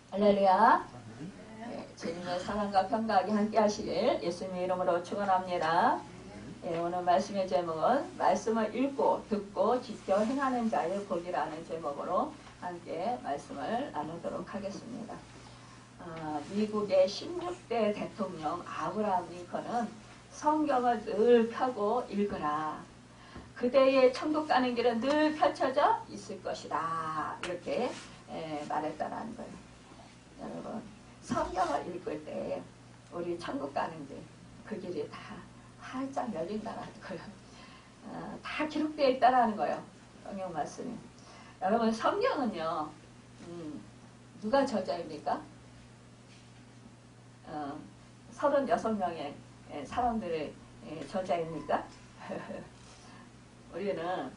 할렐루야. 네, 주님의 사랑과 평강이 함께 하시길 예수님의 이름으로 축원합니다. 네, 오늘 말씀의 제목은 말씀을 읽고 듣고 지켜 행하는 자의 복이라는 제목으로 함께 말씀을 나누도록 하겠습니다. 미국의 16대 대통령 아브라함 링컨은 성경을 늘 펴고 읽으라. 그대의 천국 가는 길은 늘 펼쳐져 있을 것이다. 이렇게 말했다라는 거예요. 여러분, 성경을 읽을 때 우리 천국 가는 길, 그 길이 다 활짝 열린다라는 거예요. 다 기록되어 있다라는 거예요. 성경 말씀이. 여러분, 성경은요, 누가 저자입니까? 36명의 사람들의 저자입니까? 우리는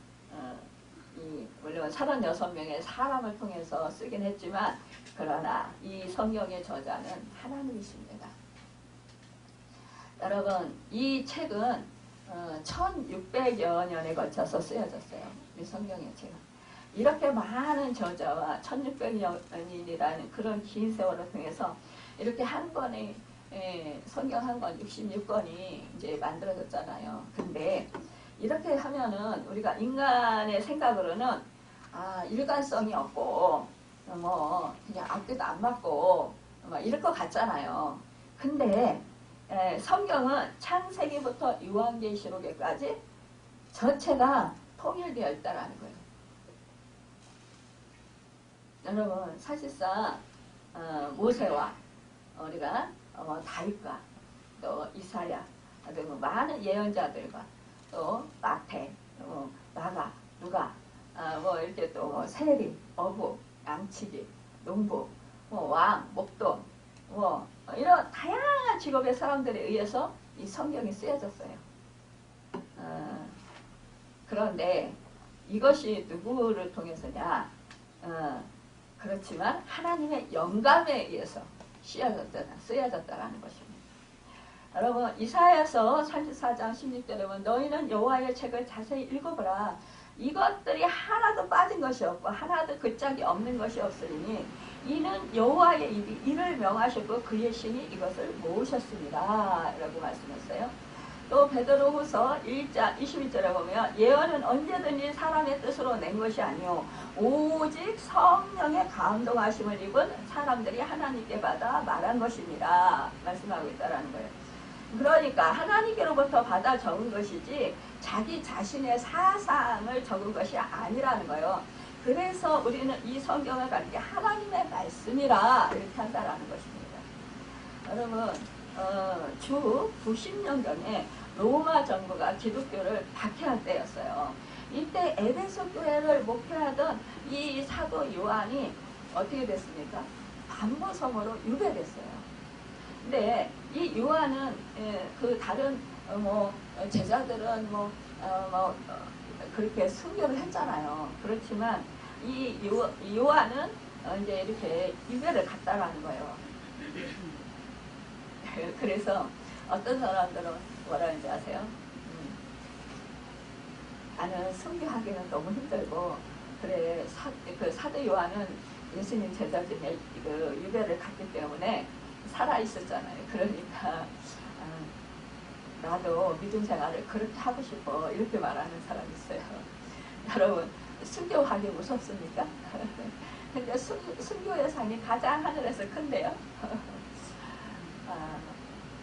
물론 36명의 사람을 통해서 쓰긴 했지만 그러나 이 성경의 저자는 하나님이십니다. 여러분, 이 책은 1600여 년에 걸쳐서 쓰여졌어요. 이 성경의 책은. 이렇게 많은 저자와 1600년이라는 그런 긴 세월을 통해서 이렇게 한 권의 성경 한 권 66권이 이제 만들어졌잖아요. 근데 이렇게 하면은 우리가 인간의 생각으로는 일관성이 없고 뭐 그냥 앞뒤도 안 맞고 막 이럴 것 같잖아요. 근데 성경은 창세기부터 요한계시록에까지 전체가 통일되어 있다라는 거예요. 여러분, 사실상 모세와 우리가 다윗과 또 이사야 그리고 많은 예언자들과 또 마태, 나가, 누가, 뭐 이렇게 또 세리, 어부, 양치기, 농부, 왕, 목동, 이런 다양한 직업의 사람들에 의해서 이 성경이 쓰여졌어요. 그런데 이것이 누구를 통해서냐? 그렇지만 하나님의 영감에 의해서 쓰여졌다라는 것입니다. 여러분, 이사야서 34장 16절에 보면 너희는 여호와의 책을 자세히 읽어보라. 이것들이 하나도 빠진 것이 없고 하나도 글짝이 없는 것이 없으니 이는 여호와의 입이 이를 명하셨고 그의 신이 이것을 모으셨습니다. 라고 말씀했어요. 또 베드로후서 1장 21절에 보면 예언은 언제든지 사람의 뜻으로 낸 것이 아니오 오직 성령의 감동하심을 입은 사람들이 하나님께 받아 말한 것입니다. 말씀하고 있다는 거예요. 그러니까 하나님께로부터 받아 적은 것이지 자기 자신의 사상을 적은 것이 아니라는 거예요. 그래서 우리는 이 성경을 가는 게 하나님의 말씀이라 이렇게 한다라는 것입니다. 여러분, 주 90년 전에 로마 정부가 기독교를 박해할 때였어요. 이때 에베소 교회를 목회하던 이 사도 요한이 어떻게 됐습니까? 반모섬으로 유배됐어요. 근데 이 요한은 그 다른 제자들은 그렇게 순교를 했잖아요. 그렇지만 이 요한은 이제 이렇게 유배를 갔다라는 거예요. 그래서 어떤 사람들은 뭐라는지 아세요? 나는 순교하기는 너무 힘들고 그래 그 사도 요한은 예수님 제자 중에 그 유배를 갔기 때문에 살아 있었잖아요. 그러니까 나도 믿음 생활을 그렇게 하고 싶어 이렇게 말하는 사람이 있어요. 여러분, 순교하기 무섭습니까? 근데 순교의 상이 가장 하늘에서 큰데요.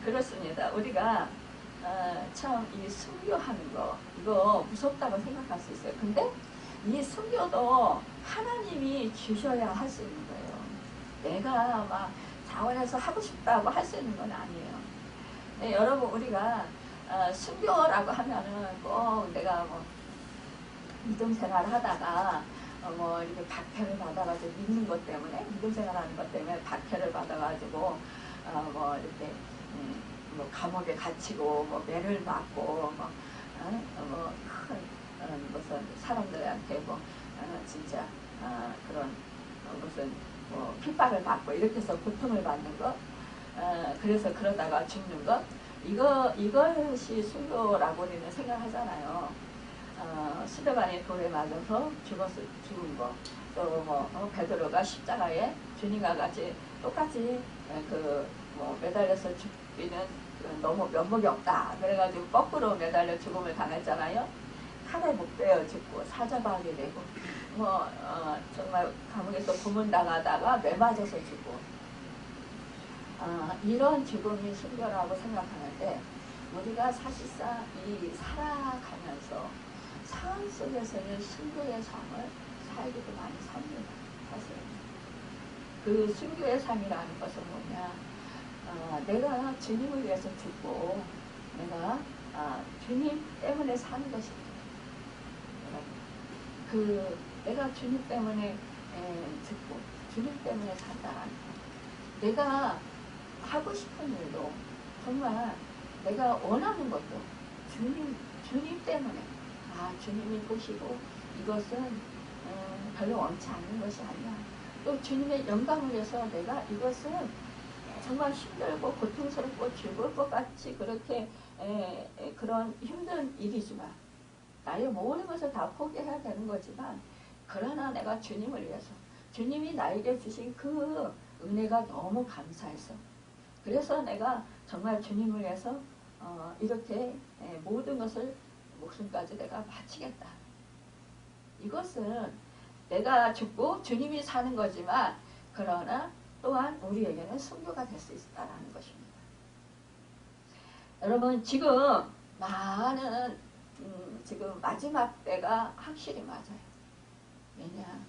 그렇습니다. 우리가 참 이 순교하는 거 이거 무섭다고 생각할 수 있어요. 근데 이 순교도 하나님이 주셔야 할 수 있는 거예요. 내가 막 자원해서 하고 싶다고 할 수 있는 건 아니에요. 네, 여러분, 우리가 순교라고 하면은 꼭 내가 믿음 생활을 하다가 이렇게 박해를 받아가지고 믿는 것 때문에 믿음 생활하는 것 때문에 박해를 받아가지고 이렇게 감옥에 갇히고 매를 맞고 큰 무슨 사람들한테 진짜 그런 무슨 핍박을 받고 이렇게 해서 고통을 받는 것, 그래서 그러다가 죽는 것, 이것이 순교라고 우리는 생각하잖아요. 수도관에 돌에 맞아서 죽은 거, 또 뭐 베드로가 십자가에 주님과 같이 똑같이 매달려서 죽기는 너무 면목이 없다. 그래가지고 거꾸로 매달려 죽음을 당했잖아요. 칼에 목베어 죽고 사자박이 되고 정말 감옥에서 고문당하다가 매맞아서 죽고 이런 죽음이 순교라고 생각하는데 우리가 사실상 이 살아가면서 삶 속에서는 순교의 삶을 살기도 많이 삽니다. 사실 그 순교의 삶이라는 것은 뭐냐, 내가 주님을 위해서 죽고 내가 주님 때문에 사는 것입니다. 내가 주님 때문에 죽고 주님 때문에 산다라는 것. 내가 하고 싶은 일도 정말 내가 원하는 것도 주님 때문에 주님이 보시고 이것은 별로 원치 않는 것이 아니야. 또 주님의 영광을 위해서 내가 이것은 정말 힘들고 고통스럽고 죽을 것 같이 그렇게 그런 힘든 일이지만 나의 모든 것을 다 포기해야 되는 거지만 그러나 내가 주님을 위해서 주님이 나에게 주신 그 은혜가 너무 감사해서 그래서 내가 정말 주님을 위해서 이렇게 모든 것을 목숨까지 내가 바치겠다. 이것은 내가 죽고 주님이 사는 거지만 그러나 또한 우리에게는 순교가 될 수 있다는 것입니다. 여러분 지금 많은 지금 마지막 때가 확실히 맞아요. 왜냐?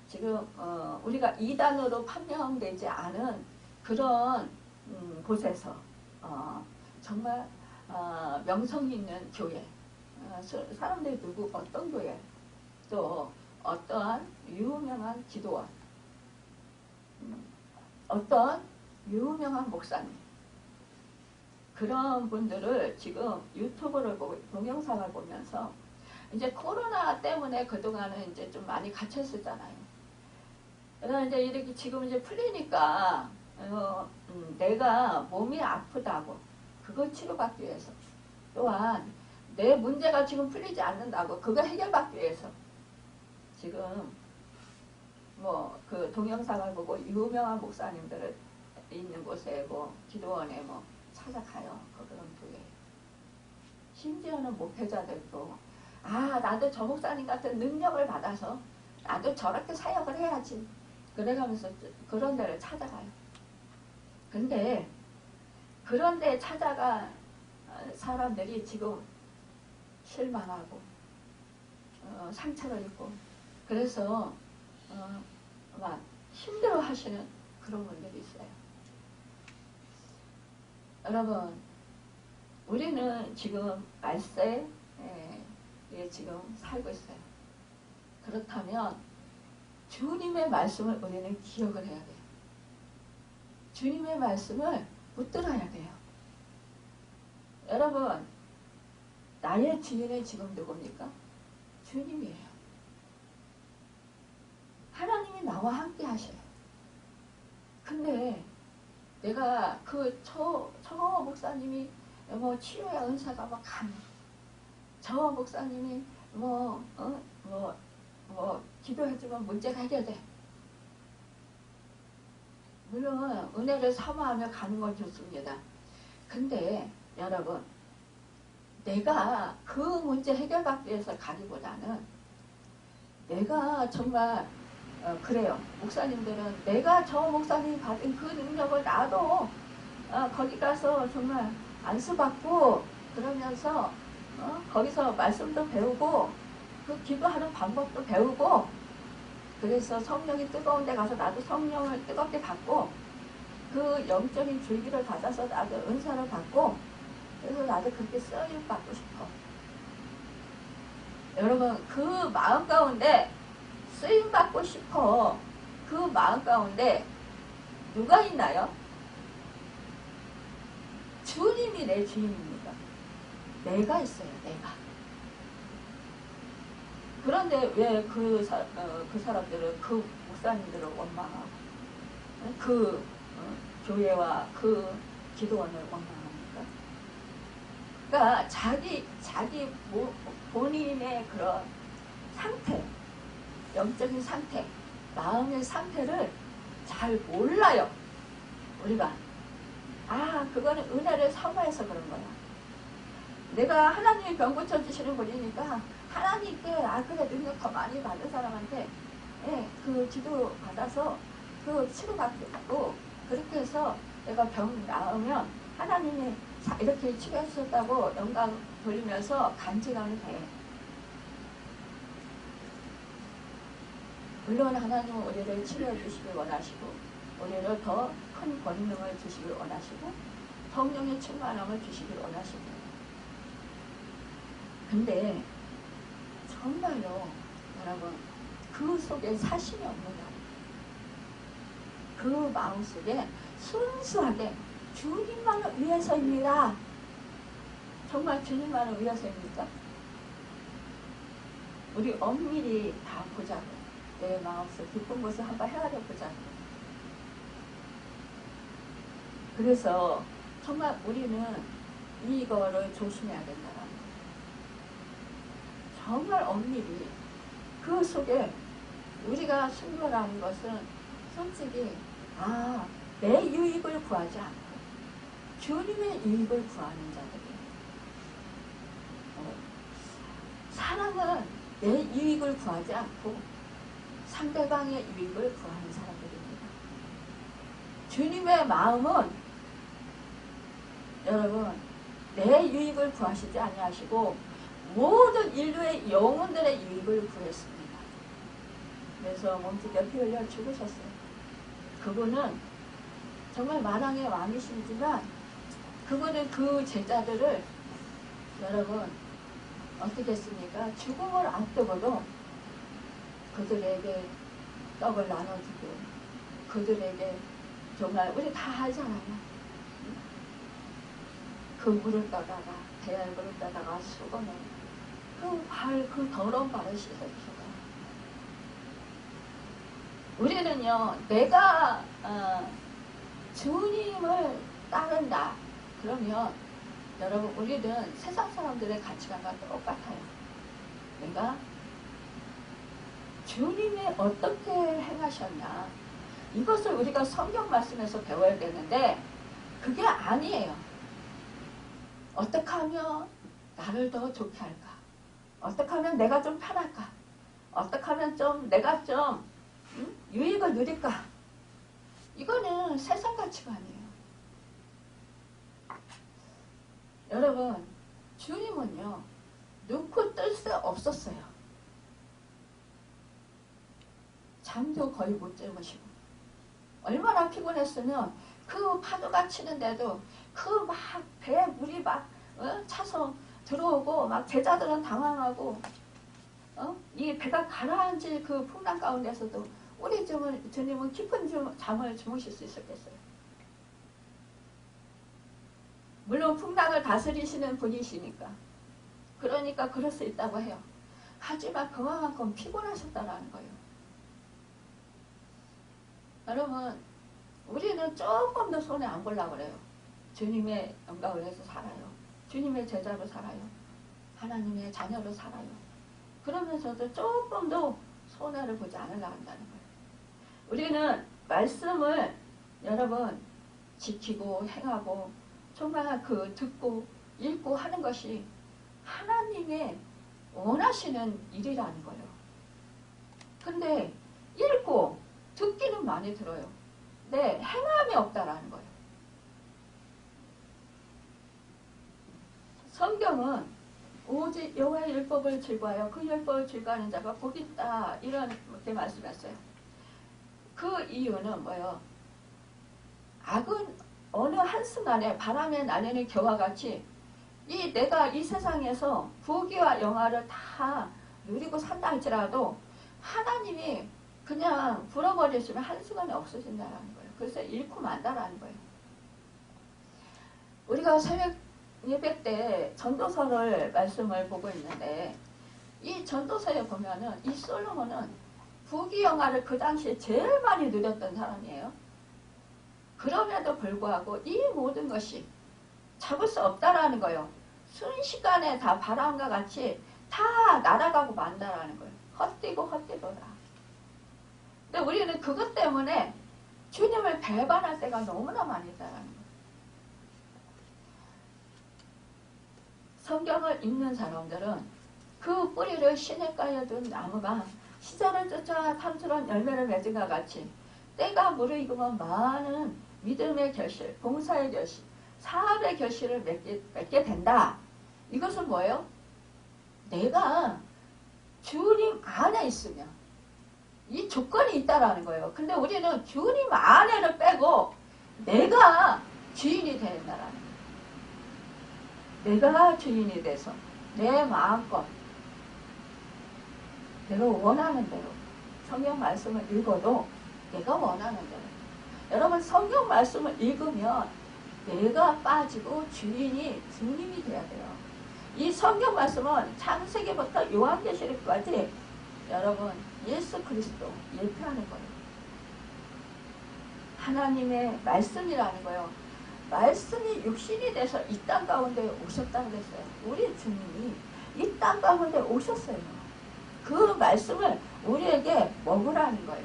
지금 우리가 이단으로 판명되지 않은 그런 곳에서 정말 명성이 있는 교회, 사람들이 어떤 교회, 또 어떠한 유명한 기도원, 어떤 유명한 목사님, 그런 분들을 지금 유튜브를 보고 동영상을 보면서 이제 코로나 때문에 그동안은 이제 좀 많이 갇혔었잖아요. 그래서 이제 이렇게 지금 이제 풀리니까 내가 몸이 아프다고 그걸 치료받기 위해서 또한 내 문제가 지금 풀리지 않는다고 그거 해결받기 위해서 지금 그 동영상을 보고 유명한 목사님들을 있는 곳에 기도원에 찾아가요. 그런 교회. 심지어는 목회자들도 나도 저 목사님 같은 능력을 받아서 나도 저렇게 사역을 해야지. 그래가면서 그런 데를 찾아가요. 근데 그런 데 찾아가 사람들이 지금 실망하고 상처를 입고 그래서 막 힘들어 하시는 그런 분들이 있어요. 여러분 우리는 지금 말세에 지금 살고 있어요. 그렇다면 주님의 말씀을 우리는 기억을 해야 돼요. 주님의 말씀을 붙들어야 돼요. 여러분 나의 주인은 지금 누굽니까? 주님이에요. 하나님이 나와 함께 하셔요. 근데 내가 저 목사님이 치료의 은사가 강해. 저 목사님이 기도해주면 문제가 해결돼. 물론 은혜를 사모하며 가는 건 좋습니다. 근데 여러분 내가 그 문제 해결받기 위해서 가기보다는 내가 정말 그래요. 목사님들은 내가 저 목사님이 받은 그 능력을 나도 거기 가서 정말 안수받고 그러면서 거기서 말씀도 배우고 그 기도하는 방법도 배우고 그래서 성령이 뜨거운 데 가서 나도 성령을 뜨겁게 받고 그 영적인 줄기를 받아서 나도 은사를 받고 그래서 나도 그렇게 쓰임 받고 싶어. 여러분 그 마음 가운데 쓰임 받고 싶어. 그 마음 가운데 누가 있나요? 주님이 내 주인입니다. 내가 있어요. 내가. 그런데 왜 그 사람들은 그 목사님들을 원망하고 그 교회와 그 기도원을 원망합니까? 그러니까 자기 본인의 그런 상태, 영적인 상태 마음의 상태를 잘 몰라요. 우리가. 그거는 은혜를 사모해서 그런 거야. 내가 하나님이 병 고쳐주시는 분이니까 하나님께 그래 능력 더 많이 받은 사람한테 그 기도 받아서 그 치료받고 그렇게 해서 내가 병 나으면 하나님이 이렇게 치료해 주셨다고 영광 돌리면서 간증하면 돼. 물론 하나님은 우리를 치료해 주시길 원하시고 우리를 더 큰 권능을 주시길 원하시고 성령의 충만함을 주시길 원하시고, 근데 정말로 여러분 그 속에 사심이 없는가? 그 마음속에 순수하게 주님만을 위해서입니다. 정말 주님만을 위해서입니까? 우리 엄밀히 다 보자고. 내 마음속 깊은 곳을 한번 헤아려 보자고. 그래서 정말 우리는 이거를 조심해야 된다는 거예요. 정말 엄밀히 그 속에 우리가 순결하는 것은 솔직히 내 유익을 구하지 않고 주님의 유익을 구하는 자들이에요. 사랑은 내 유익을 구하지 않고 상대방의 유익을 구하는 사람들입니다. 주님의 마음은 여러분 내 유익을 구하시지 아니하시고 모든 인류의 영혼들의 유익을 구했습니다. 그래서 몸짓게 피 흘려 죽으셨어요. 그분은 정말 만왕의 왕이시지만 그분은 그 제자들을 여러분 어떻게 했습니까? 죽음을 앞두고도 그들에게 떡을 나눠주고 그들에게 정말 우리 다 알잖아요. 그 물을 떠다가 대열물을 떠다가 수건을 그 더러운 발을 씻어주시고, 우리는요 내가 주님을 따른다 그러면 여러분 우리는 세상 사람들의 가치관과 똑같아요. 내가 주님이 어떻게 행하셨냐 이것을 우리가 성경 말씀에서 배워야 되는데 그게 아니에요. 어떻게 하면 나를 더 좋게 할까? 어떻게 하면 내가 좀 편할까? 어떻게 하면 좀 내가 좀 유익을 누릴까? 이거는 세상 가치관이에요. 여러분 주님은요 눈코 뜰 새 없었어요. 잠도 거의 못 주무시고 얼마나 피곤했으면 그 파도가 치는데도 그 막 배에 물이 막 차서 들어오고 막 제자들은 당황하고 이 배가 가라앉을 그 풍랑 가운데서도 우리 주님은 깊은 잠을 주무실 수 있었겠어요. 물론 풍랑을 다스리시는 분이시니까 그러니까 그럴 수 있다고 해요. 하지만 그만큼 피곤하셨다라는 거예요. 여러분 우리는 조금 더 손해 안 보려고 그래요. 주님의 영광을 위해서 살아요. 주님의 제자로 살아요. 하나님의 자녀로 살아요. 그러면서도 조금 더 손해를 보지 않으려고 한다는 거예요. 우리는 말씀을 여러분 지키고 행하고 정말 듣고 읽고 하는 것이 하나님의 원하시는 일이라는 거예요. 근데 읽고 듣기는 많이 들어요. 네, 행함이 없다라는 거예요. 성경은 오직 여호와의 율법을 즐거워하여 그 율법을 즐거워하는 자가 복이 있다 이렇게 말씀했어요. 그 이유는 뭐예요? 악은 어느 한순간에 바람에 날리는 겨와 같이 내가 이 세상에서 부귀와 영화를 다 누리고 산다 할지라도 하나님이 그냥 불어버리시면 한순간에 없어진다라는 거예요. 그래서 잃고 만다라는 거예요. 우리가 새벽 예배 때 전도서를 말씀을 보고 있는데 이 전도서에 보면은 이 솔로몬은 부귀영화를 그 당시에 제일 많이 누렸던 사람이에요. 그럼에도 불구하고 이 모든 것이 잡을 수 없다라는 거예요. 순식간에 다 바람과 같이 다 날아가고 만다라는 거예요. 헛되고 헛되도다. 근데 우리는 그것 때문에 주님을 배반할 때가 너무나 많이 있다는 거예요. 성경을 읽는 사람들은 그 뿌리를 시냇가에 둔 나무가 시절을 쫓아 탐스러운 열매를 맺은 것 같이 때가 무르익으면 많은 믿음의 결실, 봉사의 결실, 사업의 결실을 맺게 된다. 이것은 뭐예요? 내가 주님 안에 있으면 이 조건이 있다라는 거예요. 근데 우리는 주님 안에를 빼고 내가 주인이 된다라는 거예요. 내가 주인이 돼서 내 마음껏 내가 원하는 대로 성경 말씀을 읽어도 내가 원하는 대로. 여러분 성경 말씀을 읽으면 내가 빠지고 주인이 주님이 돼야 돼요. 이 성경 말씀은 창세기부터 요한계시록까지 여러분 예수 그리스도 예표하는 거예요. 하나님의 말씀이라는 거예요. 말씀이 육신이 돼서 이 땅 가운데 오셨다고 그랬어요. 우리 주님이 이 땅 가운데 오셨어요. 그 말씀을 우리에게 먹으라는 거예요.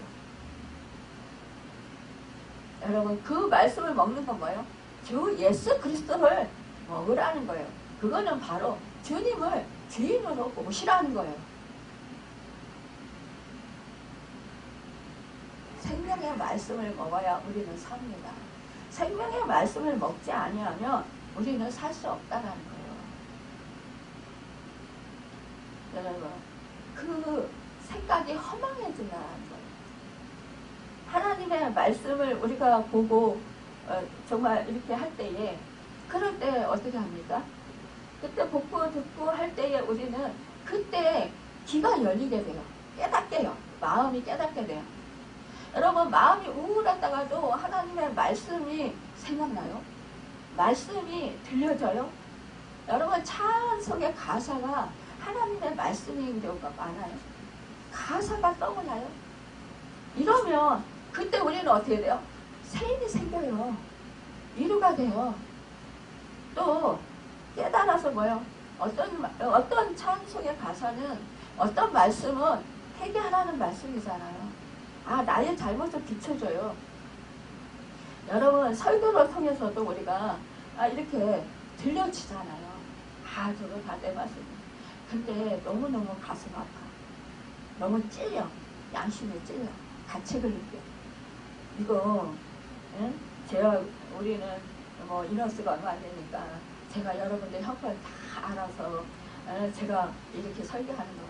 여러분 그 말씀을 먹는 건 뭐예요? 주 예수 그리스도를 먹으라는 거예요. 그거는 바로 주님을 주인으로 모시라는 거예요. 생명의 말씀을 먹어야 우리는 삽니다. 생명의 말씀을 먹지 아니하면 우리는 살 수 없다라는 거예요. 여러분 그 생각이 허망해진다는 거예요. 하나님의 말씀을 우리가 보고 정말 이렇게 할 때에 그럴 때 어떻게 합니까? 그때 보고 듣고 할 때에 우리는 그때 귀가 열리게 돼요. 깨닫게요. 마음이 깨닫게 돼요. 여러분 마음이 우울했다가도 하나님의 말씀이 생각나요? 말씀이 들려져요? 여러분 찬송의 가사가 하나님의 말씀인 경우가 많아요. 가사가 떠올라요. 이러면 그때 우리는 어떻게 돼요? 새 힘이 생겨요. 위로가 돼요. 또 깨달아서 뭐요? 어떤 찬송의 가사는 어떤 말씀은 회개하라는 말씀이잖아요. 아 나의 잘못을 비춰줘요. 여러분 설교를 통해서도 우리가 이렇게 들려지잖아요. 아 저거 다 내 말씀. 근데 너무너무 가슴 아파. 너무 찔려. 양심에 찔려. 가책을 느껴. 이거 응? 우리는 뭐 인원수가 얼마 안 되니까 제가 여러분들 형편 다 알아서 제가 이렇게 설교하는 거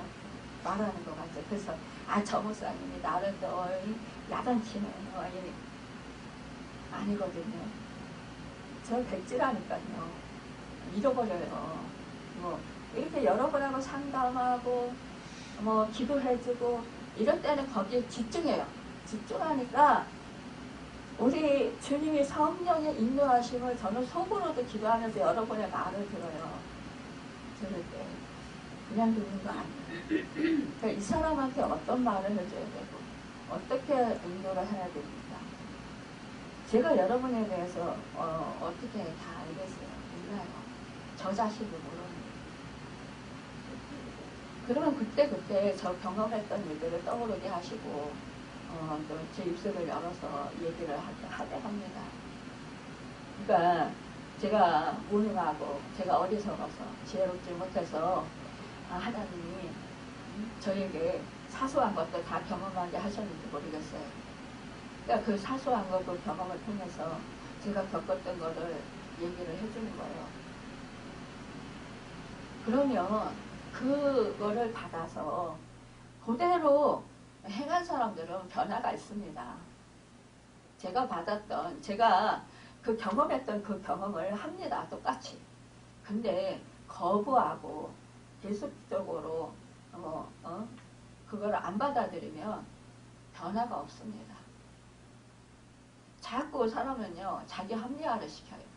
말하는 것 같아요. 그래서 저 목사님이 나를 또 야단치는 아니거든요. 저 백지라니까요. 잃어버려요. 뭐 이렇게 여러분하고 상담하고 뭐 기도해주고 이럴 때는 거기에 집중해요. 집중하니까 우리 주님이 성령의 인도하심을 저는 속으로도 기도하면서 여러분의 말을 들어요. 들을 때 그냥 듣는 거 아니에요. 그러니까 이 사람한테 어떤 말을 해줘야 되고 어떻게 인도를 해야 됩니까? 제가 여러분에 대해서 어떻게 다 알겠어요? 몰라요. 저 자신도 모르는데. 그러면 그때 저 경험했던 일들을 떠오르게 하시고 또 제 입술을 열어서 얘기를 하게 합니다. 그러니까 제가 무능하고 제가 어리석어서 지혜롭지 못해서 하나님이 저에게 사소한 것도 다 경험하게 하셨는지 모르겠어요. 그러니까 그 사소한 것, 그 경험을 통해서 제가 겪었던 것을 얘기를 해주는 거예요. 그러면 그거를 받아서 그대로 행한 사람들은 변화가 있습니다. 제가 그 경험했던 그 경험을 합니다. 똑같이. 근데 거부하고 계속적으로 그걸 안 받아들이면 변화가 없습니다. 자꾸 사람은요 자기 합리화를 시켜요.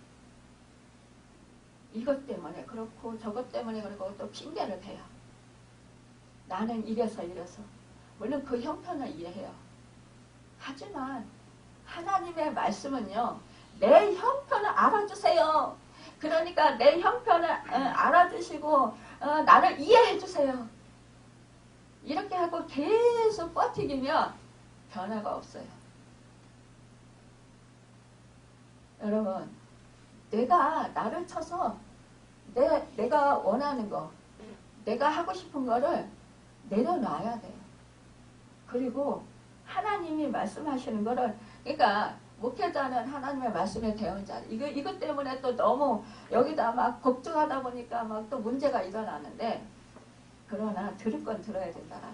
이것 때문에 그렇고 저것 때문에 그렇고 또 핑계를 대요. 나는 이래서 물론 그 형편을 이해해요. 하지만 하나님의 말씀은요 내 형편을 알아주세요. 그러니까 내 형편을 알아주시고 나를 이해해 주세요. 이렇게 하고 계속 버티기면 변화가 없어요. 여러분, 내가 나를 쳐서 내가 원하는 거, 내가 하고 싶은 거를 내려놔야 돼요. 그리고 하나님이 말씀하시는 거를, 그러니까 목회자는 하나님의 말씀에 대언자. 이것 때문에 또 너무 여기다 막 걱정하다 보니까 막 또 문제가 일어나는데, 그러나 들을 건 들어야 된다는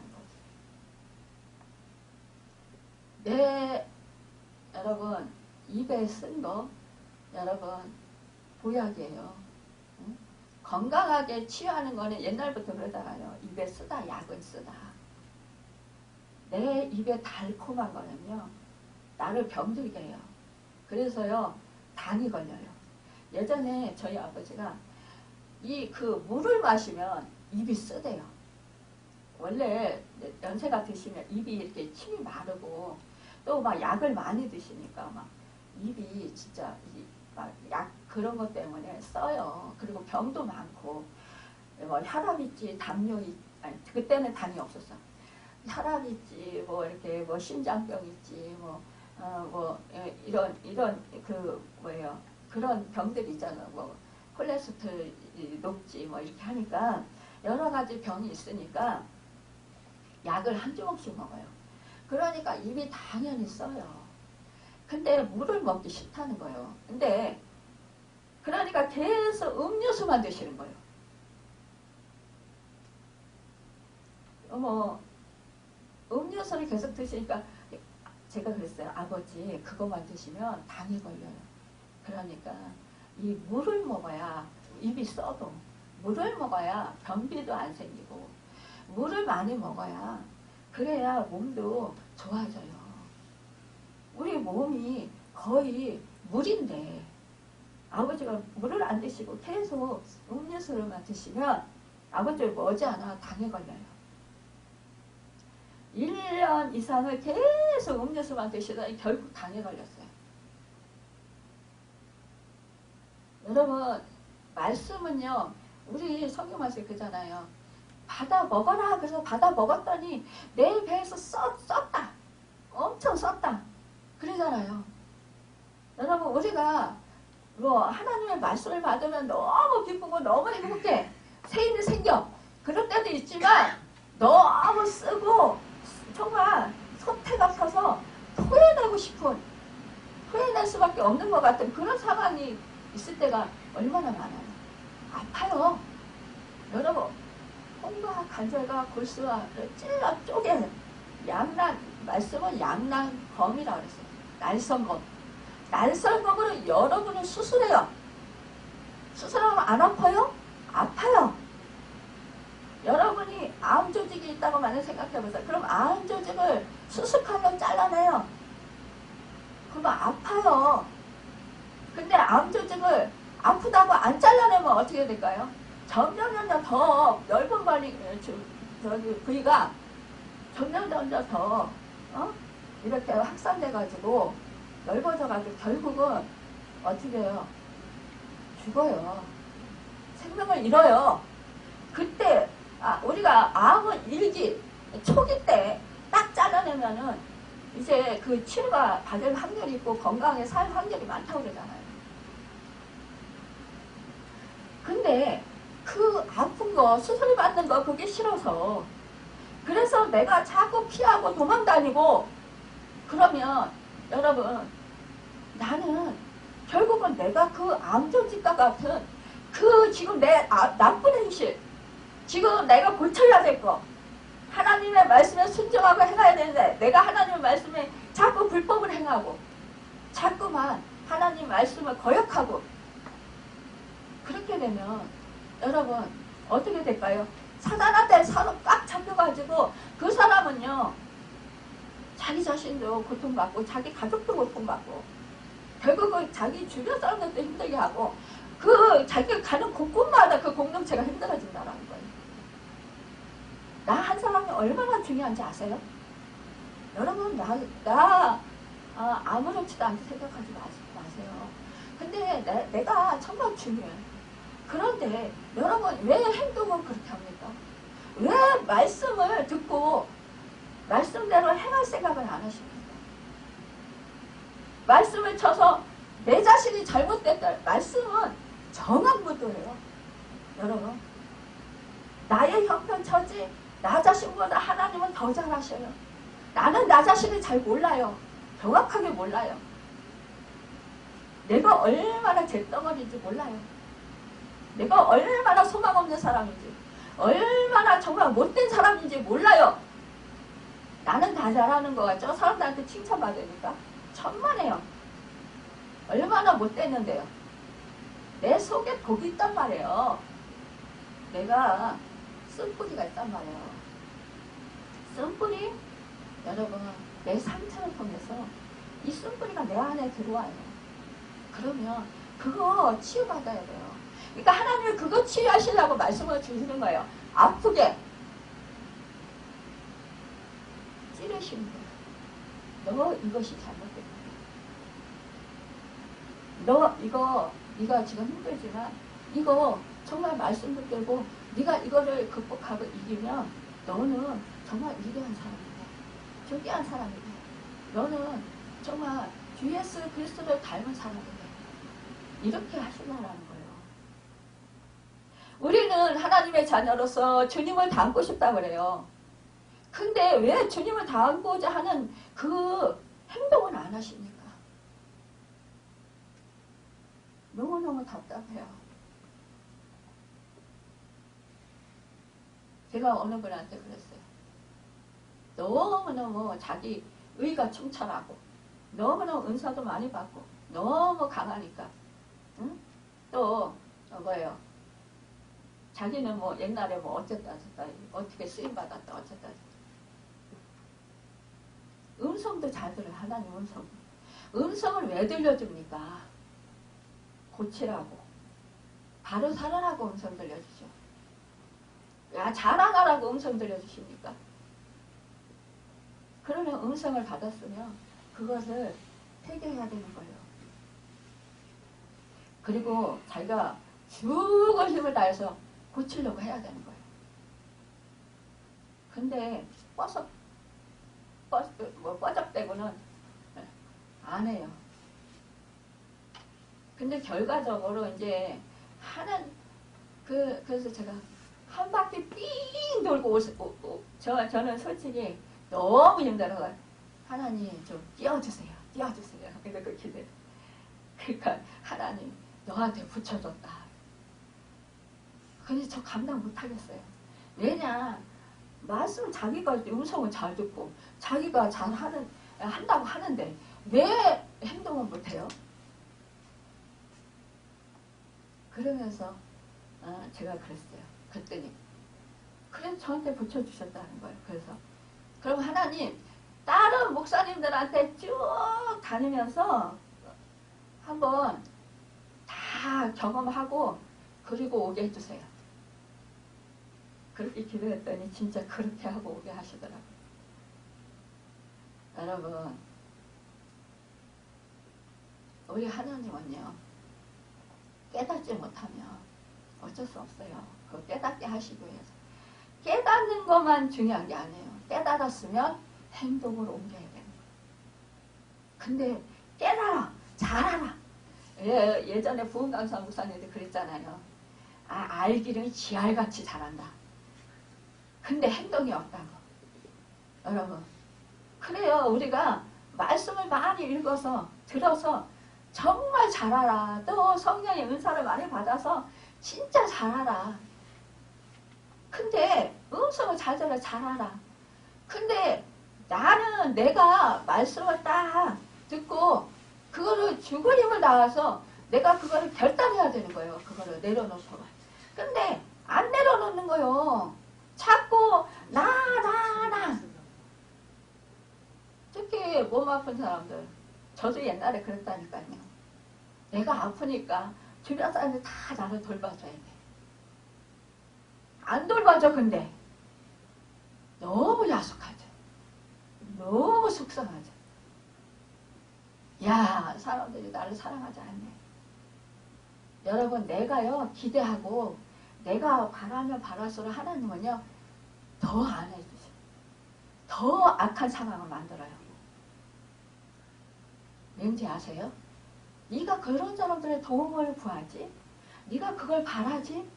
거지. 여러분, 입에 쓴 거, 여러분, 보약이에요. 응? 건강하게 치유하는 거는 옛날부터 그러잖아요. 입에 쓰다, 약은 쓰다. 내 입에 달콤한 거는요, 나를 병들게 해요. 그래서요, 당이 걸려요. 예전에 저희 아버지가 물을 마시면 입이 쓰대요. 원래 연세가 드시면 입이 이렇게 침이 마르고, 또 막 약을 많이 드시니까 막 입이 진짜 막 약 그런 것 때문에 써요. 그리고 병도 많고, 뭐 혈압 있지, 담요 아니 그때는 당이 없었어. 혈압 있지, 뭐 이렇게 뭐 심장병 있지, 이런 뭐예요, 그런 병들이 있잖아요. 뭐 콜레스테롤이 높지, 뭐 이렇게 하니까 여러 가지 병이 있으니까 약을 한 주먹씩 먹어요. 그러니까 입이 당연히 써요. 근데 물을 먹기 싫다는 거예요. 근데 그러니까 계속 음료수만 드시는 거예요. 음료수를 계속 드시니까 제가 그랬어요. 아버지, 그것만 드시면 당이 걸려요. 그러니까 이 물을 먹어야 입이 써도, 물을 먹어야 변비도 안 생기고, 물을 많이 먹어야, 그래야 몸도 좋아져요. 우리 몸이 거의 물인데, 아버지가 물을 안 드시고 계속 음료수를만 드시면 아버지 머지않아 당에 걸려요. 1년 이상을 계속 음료수만 드시더니 결국 당에 걸렸어요. 여러분, 말씀은요, 우리 성경 말씀 그잖아요. 받아 먹어라. 그래서 받아 먹었더니 내 배에서 썼다. 엄청 썼다. 그러잖아요. 여러분, 우리가 하나님의 말씀을 받으면 너무 기쁘고 너무 행복해. 새 일이 생겨. 그럴 때도 있지만 너무 쓰고 정말 소태가 서서 토해낼 수밖에 없는 것 같은 그런 상황이 있을 때가 얼마나 많아요. 아파요. 여러분, 홍과 간절과 골수와를 찔러 쪼개는 말씀은 양난검이라고 그랬어요. 날성검. 날성검으로 여러분을 수술해요. 수술하면 안 아파요? 아파요. 여러분이 암 조직이 있다고 많이 생각해보세요. 그럼 암 조직을 수술칼로 잘라내요. 그러면 아파요. 근데 암 조직을 아프다고 안 잘라내면 어떻게 될까요? 점점 더 넓은 부위가 점점 더 이렇게 확산돼가지고 넓어져가지고 결국은 어떻게 해요? 죽어요. 생명을 잃어요. 그때 우리가 암은 초기 때 딱 잘라내면은 이제 그 치료가 받을 확률이 있고 건강에 살 확률이 많다고 그러잖아요. 근데 그 아픈 거, 수술 받는 거 그게 싫어서, 그래서 내가 자꾸 피하고 도망다니고, 그러면 여러분, 나는 결국은 내가 그 암조직과 같은 지금 내 나쁜 행실, 지금 내가 고쳐야 될 거, 하나님의 말씀에 순종하고 행해야 되는데 내가 하나님의 말씀에 자꾸 불법을 행하고 자꾸만 하나님 말씀을 거역하고, 그렇게 되면 여러분 어떻게 될까요? 사단한테 사로 꽉 잡혀가지고 그 사람은요, 자기 자신도 고통받고 자기 가족도 고통받고 결국은 자기 주변 사람들도 힘들게 하고 자기가 가는 곳곳마다 그 공동체가 힘들어진다는 거예요. 나 한 사람이 얼마나 중요한지 아세요? 여러분, 아무렇지도 않게 생각하지 마세요. 근데 내가 정말 중요해. 그런데 여러분, 왜 행동은 그렇게 합니까? 왜 말씀을 듣고 말씀대로 행할 생각을 안 하십니다. 말씀을 쳐서 내 자신이 잘못됐다. 말씀은 정확무도예요. 여러분, 나의 형편처지 나 자신보다 하나님은 더 잘하셔요. 나는 나 자신을 잘 몰라요. 정확하게 몰라요. 내가 얼마나 잿덩어리인지 몰라요. 내가 얼마나 소망 없는 사람인지, 얼마나 정말 못된 사람인지 몰라요. 나는 다 잘하는 거 같죠? 사람들한테 칭찬받으니까 천만에요. 얼마나 못됐는데요. 내 속에 복이 있단 말이에요. 내가 쓴뿌리가 있단 말이에요. 쓴뿌리? 여러분, 내 상처를 통해서 이 쓴뿌리가 내 안에 들어와요. 그러면 그거 치유받아야 돼요. 그러니까 하나님은 그거 치유하시려고 말씀을 주시는 거예요. 아프게 찌르시는 거예요. 너 이것이 잘못된 거야. 너 이거 네가 지금 힘들지만 이거 정말 말씀 듣고 네가 이거를 극복하고 이기면 너는 정말 위대한 사람이야. 존귀한 사람이야. 너는 정말 주 예수 그리스도를 닮은 사람이야. 이렇게 하신다라는 거예요. 우리는 하나님의 자녀로서 주님을 닮고 싶다 그래요. 근데 왜 주님을 닮고자 하는 그 행동은 안 하십니까? 너무너무 답답해요. 제가 어느 분한테 그랬어요. 너무너무 자기 의가 충천하고 너무너무 은사도 많이 받고 너무 강하니까 응? 또 뭐예요? 자기는 뭐 옛날에 뭐 어쨌다 어떻게 쓰임받았다 어쨌다 음성도 잘 들어요. 하나님 음성을 왜 들려줍니까? 고치라고 바로 살아라고 음성 들려주죠. 야 자라가라고 음성 들려주십니까? 그러면 음성을 받았으면 그것을 해결해야 되는 거예요. 그리고 자기가 죽을 힘을 다해서 고치려고 해야 되는 거예요. 근데 뻐적대고는 안 해요. 근데 결과적으로 이제 그래서 제가 한 바퀴 삥 돌고 저는 솔직히 너무 힘들어요. 하나님 좀 띄워주세요. 근데 그 기대. 그러니까 하나님 너한테 붙여줬다. 근데 저 감당 못하겠어요. 왜냐 말씀 자기가 음성을 잘 듣고 자기가 한다고 하는데 왜 행동을 못해요? 그러면서 제가 그랬어요. 그랬더니 그래서 저한테 붙여주셨다는 거예요. 그래서 그럼 하나님 다른 목사님들한테 쭉 다니면서 한번 다 경험하고 그리고 오게 해주세요. 그렇게 기도했더니 진짜 그렇게 하고 오게 하시더라고요. 여러분 우리 하나님은요 깨닫지 못하면 어쩔 수 없어요. 그거 깨닫게 하시기 위해서 깨닫는 것만 중요한 게 아니에요. 깨달았으면 행동을 옮겨야 되는 거예요. 근데 깨달아 잘하라. 예전에 부흥강사 목사님도 그랬잖아요. 알기는 지알같이 잘한다. 근데 행동이 없다고. 여러분 그래요. 우리가 말씀을 많이 읽어서 들어서 정말 잘 알아. 또 성령의 은사를 많이 받아서 진짜 잘 알아. 근데 음성을 잘 들어 잘 알아. 근데 나는 내가 말씀을 딱 듣고 그거를 죽을 힘을 다해서 내가 그거를 결단해야 되는 거예요. 그거를 내려놓고. 근데 안 내려놓는 거예요. 자꾸 나. 특히 몸 아픈 사람들. 저도 옛날에 그랬다니까요. 내가 아프니까 주변 사람들 다 나를 돌봐줘야 돼. 안 돌봐줘 근데. 너무 야속하죠. 너무 속상하죠. 야 사람들이 나를 사랑하지 않네. 여러분 내가요 기대하고 내가 바라면 바랄수록 하나님은요 더 안 해주셔. 더 악한 상황을 만들어요. 왠지 아세요? 네가 그런 사람들의 도움을 구하지? 네가 그걸 바라지?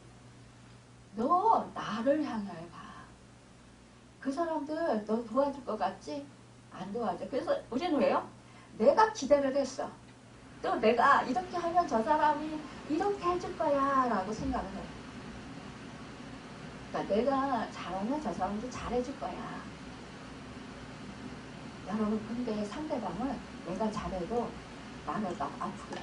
너 나를 향해 봐. 그 사람들 너 도와줄 것 같지? 안 도와줘. 그래서 우리는 왜요? 내가 기대를 했어. 또 내가 이렇게 하면 저 사람이 이렇게 해줄 거야 라고 생각을 해요. 그러니까 내가 잘하면 저 사람도 잘해줄 거야. 여러분, 근데 상대방은 내가 잘해도 나를 막 아프게.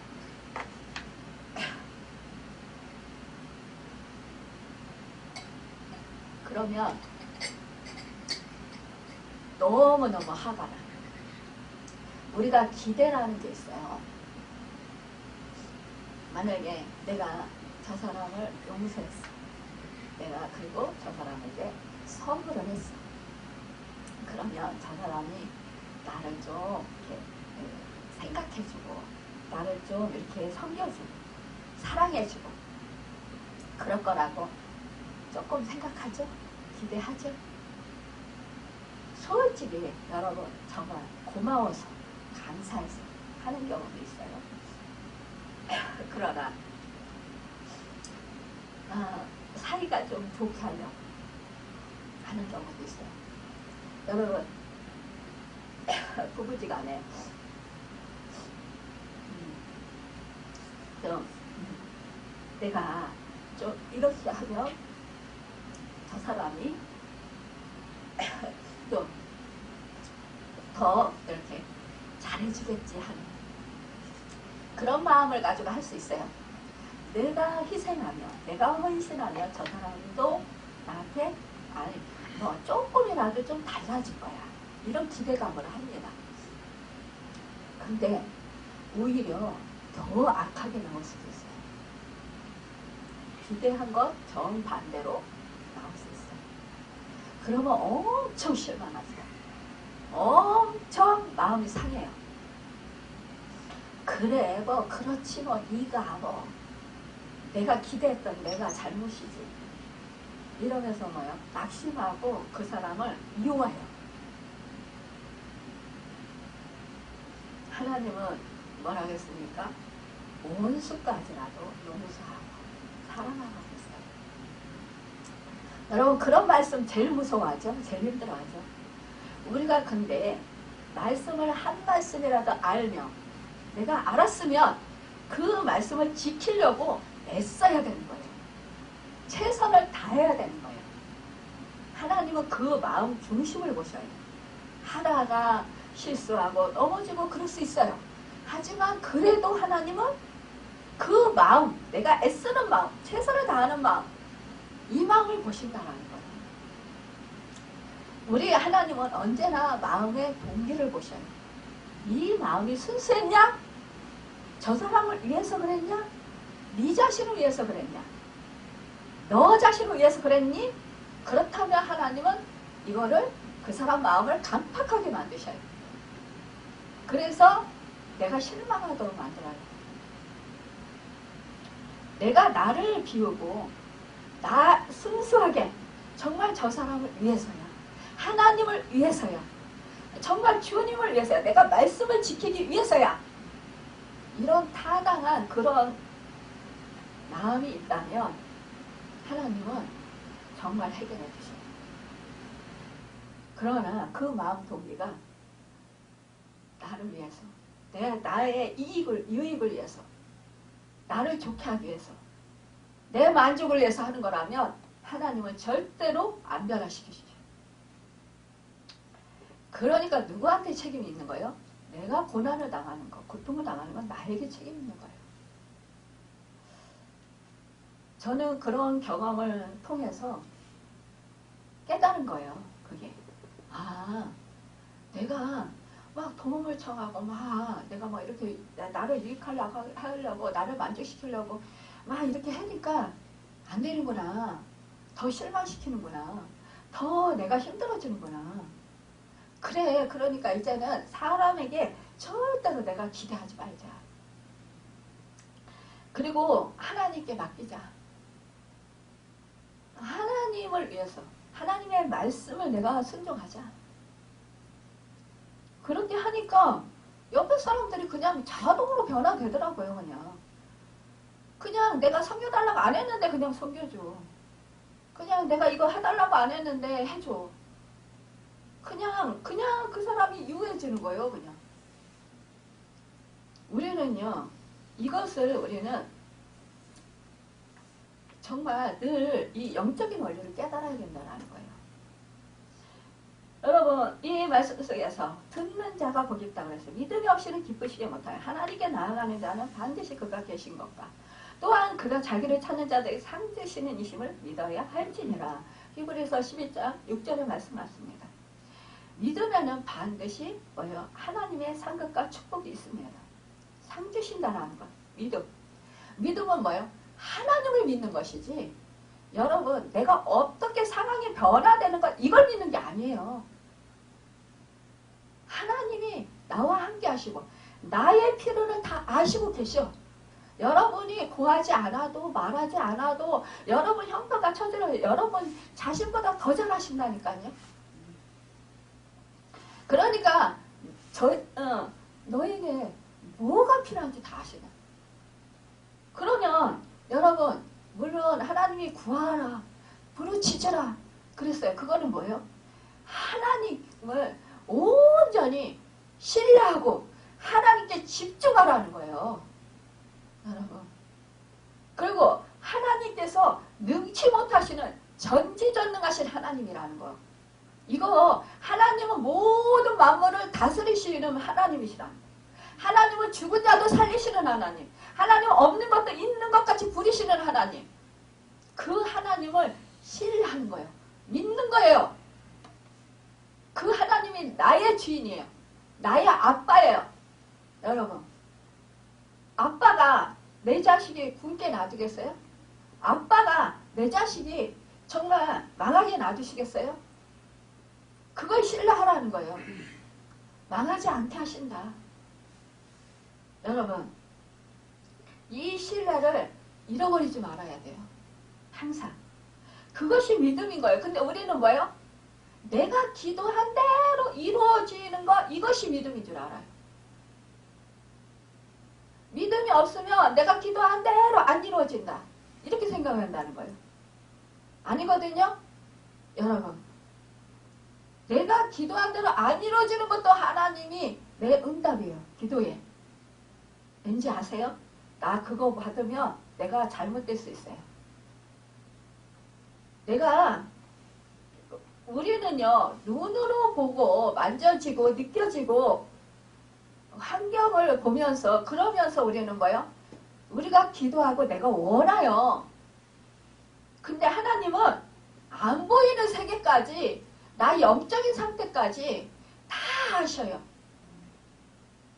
그러면 너무너무 화가 나. 우리가 기대라는 게 있어요. 만약에 내가 저 사람을 용서했어. 내가 그리고 저 사람에게 선물을 했어. 그러면 저 사람이 나를 좀 이렇게 생각해주고 나를 좀 이렇게 섬겨주고 사랑해주고 그럴 거라고 조금 생각하죠? 기대하죠? 솔직히 여러분 정말 고마워서 감사해서 하는 경우도 있어요. 그러나 사이가 좀 좋게 하려고 하는 경우도 있어요. 여러분 부부지간에 좀 내가 좀 이렇게 하면 저 사람이 좀 더 이렇게 잘해주겠지 하는 그런 마음을 가지고 할 수 있어요. 내가 희생하면, 내가 헌신하면 저 사람도 나한테 아니 너 조금이라도 좀 달라질 거야. 이런 기대감을 합니다. 근데 오히려 더 악하게 나올 수도 있어요. 기대한 것 정반대로 나올 수 있어요. 그러면 엄청 실망하죠. 엄청 마음이 상해요. 그래 뭐 그렇지 뭐 네가 뭐 내가 기대했던 내가 잘못이지 이러면서 뭐요? 낙심하고 그 사람을 미워해요. 하나님은 뭐라 그랬습니까? 원수까지라도 용서하고 사랑하라고 했어요. 여러분 그런 말씀 제일 무서워하죠? 제일 힘들어하죠? 우리가 근데 말씀을 한 말씀이라도 알며 내가 알았으면 그 말씀을 지키려고 애써야 되는 거예요. 최선을 다해야 되는 거예요. 하나님은 그 마음 중심을 보셔요. 하다가 실수하고 넘어지고 그럴 수 있어요. 하지만 그래도 하나님은 그 마음, 내가 애쓰는 마음, 최선을 다하는 마음, 이 마음을 보신다는 거예요. 우리 하나님은 언제나 마음의 동기를 보셔요. 이 마음이 순수했냐? 저 사람을 위해서 그랬냐? 네 자신을 위해서 그랬냐? 너 자신을 위해서 그랬니? 그렇다면 하나님은 이거를 그 사람 마음을 강팍하게 만드셔요. 그래서 내가 실망하도록 만들어요. 내가 나를 비우고 나 순수하게 정말 저 사람을 위해서야. 하나님을 위해서야. 정말 주님을 위해서야. 내가 말씀을 지키기 위해서야. 이런 타당한 그런 마음이 있다면 하나님은 정말 해결해 주셔요. 그러나 그 마음 동기가 나를 위해서, 나의 유익을 위해서, 나를 좋게 하기 위해서, 내 만족을 위해서 하는 거라면 하나님은 절대로 안 변화시키시죠. 그러니까 누구한테 책임이 있는 거예요? 내가 고난을 당하는 거, 고통을 당하는 건 나에게 책임이 있는 거예요. 저는 그런 경험을 통해서 깨달은 거예요. 그게 내가 막 도움을 청하고 내가 막 이렇게 나를 유익하려고 나를 만족시키려고 막 이렇게 하니까 안 되는구나. 더 실망시키는구나. 더 내가 힘들어지는구나. 그래, 그러니까 이제는 사람에게 절대로 내가 기대하지 말자. 그리고 하나님께 맡기자. 하나님을 위해서, 하나님의 말씀을 내가 순종하자. 그렇게 하니까 옆에 사람들이 그냥 자동으로 변화되더라고요. 그냥 내가 섬겨달라고 안 했는데 그냥 섬겨줘. 그냥 내가 이거 해달라고 안 했는데 해줘. 그냥 그 사람이 유해지는 거예요. 그냥. 우리는요, 이것을 우리는 정말 늘 이 영적인 원리를 깨달아야 된다는 거예요. 여러분, 이 말씀 속에서 듣는 자가 복이 있다고 그랬어요. 믿음이 없이는 기쁘시게 못하여 하나님께 나아가는 자는 반드시 그가 계신 것과 또한 그가 자기를 찾는 자들에게 상 주시는 이심을 믿어야 할지니라. 히브리서 12장 6절의 말씀 맞습니다. 믿으면은 반드시 뭐예요? 하나님의 상급과 축복이 있습니다. 상 주신다라는 것. 믿음. 믿음은 뭐예요? 하나님을 믿는 것이지. 여러분, 내가 어떻게 상황이 변화되는 것 이걸 믿는 게 아니에요. 하나님이 나와 함께 하시고 나의 필요를 다 아시고 계셔. 여러분이 구하지 않아도 말하지 않아도 여러분 형편과 처지를 여러분 자신보다 더 잘하신다니까요. 그러니까 너에게 뭐가 필요한지 다 아시네. 그러면 여러분 물론 하나님이 구하라 부르짖으라 그랬어요. 그거는 뭐예요? 하나님을 온전히 신뢰하고 하나님께 집중하라는 거예요. 여러분. 그리고 하나님께서 능치 못하시는 전지전능하신 하나님이라는 거. 이거 하나님은 모든 만물을 다스리시는 하나님이시라. 하나님은 죽은 자도 살리시는 하나님. 하나님은 없는 것도 있는 것 같이 부리시는 하나님. 그 하나님을 신뢰하는 거예요. 믿는 거예요. 그 하나님이 나의 주인이에요. 나의 아빠예요. 여러분. 아빠가 내 자식이 굶게 놔두겠어요? 아빠가 내 자식이 정말 망하게 놔두시겠어요? 그걸 신뢰하라는 거예요. 망하지 않게 하신다. 여러분, 이 신뢰를 잃어버리지 말아야 돼요. 항상. 그것이 믿음인 거예요. 근데 우리는 뭐예요? 내가 기도한 대로 이루어지는 거, 이것이 믿음인 줄 알아요. 믿음이 없으면 내가 기도한 대로 안 이루어진다. 이렇게 생각한다는 거예요. 아니거든요? 여러분. 내가 기도한 대로 안 이루어지는 것도 하나님이 내 응답이에요. 기도에. 왠지 아세요? 나 그거 받으면 내가 잘못될 수 있어요. 우리는요, 눈으로 보고 만져지고 느껴지고 환경을 보면서 그러면서 우리는 뭐요? 우리가 기도하고 내가 원해요. 근데 하나님은 안 보이는 세계까지 나 영적인 상태까지 다 아셔요.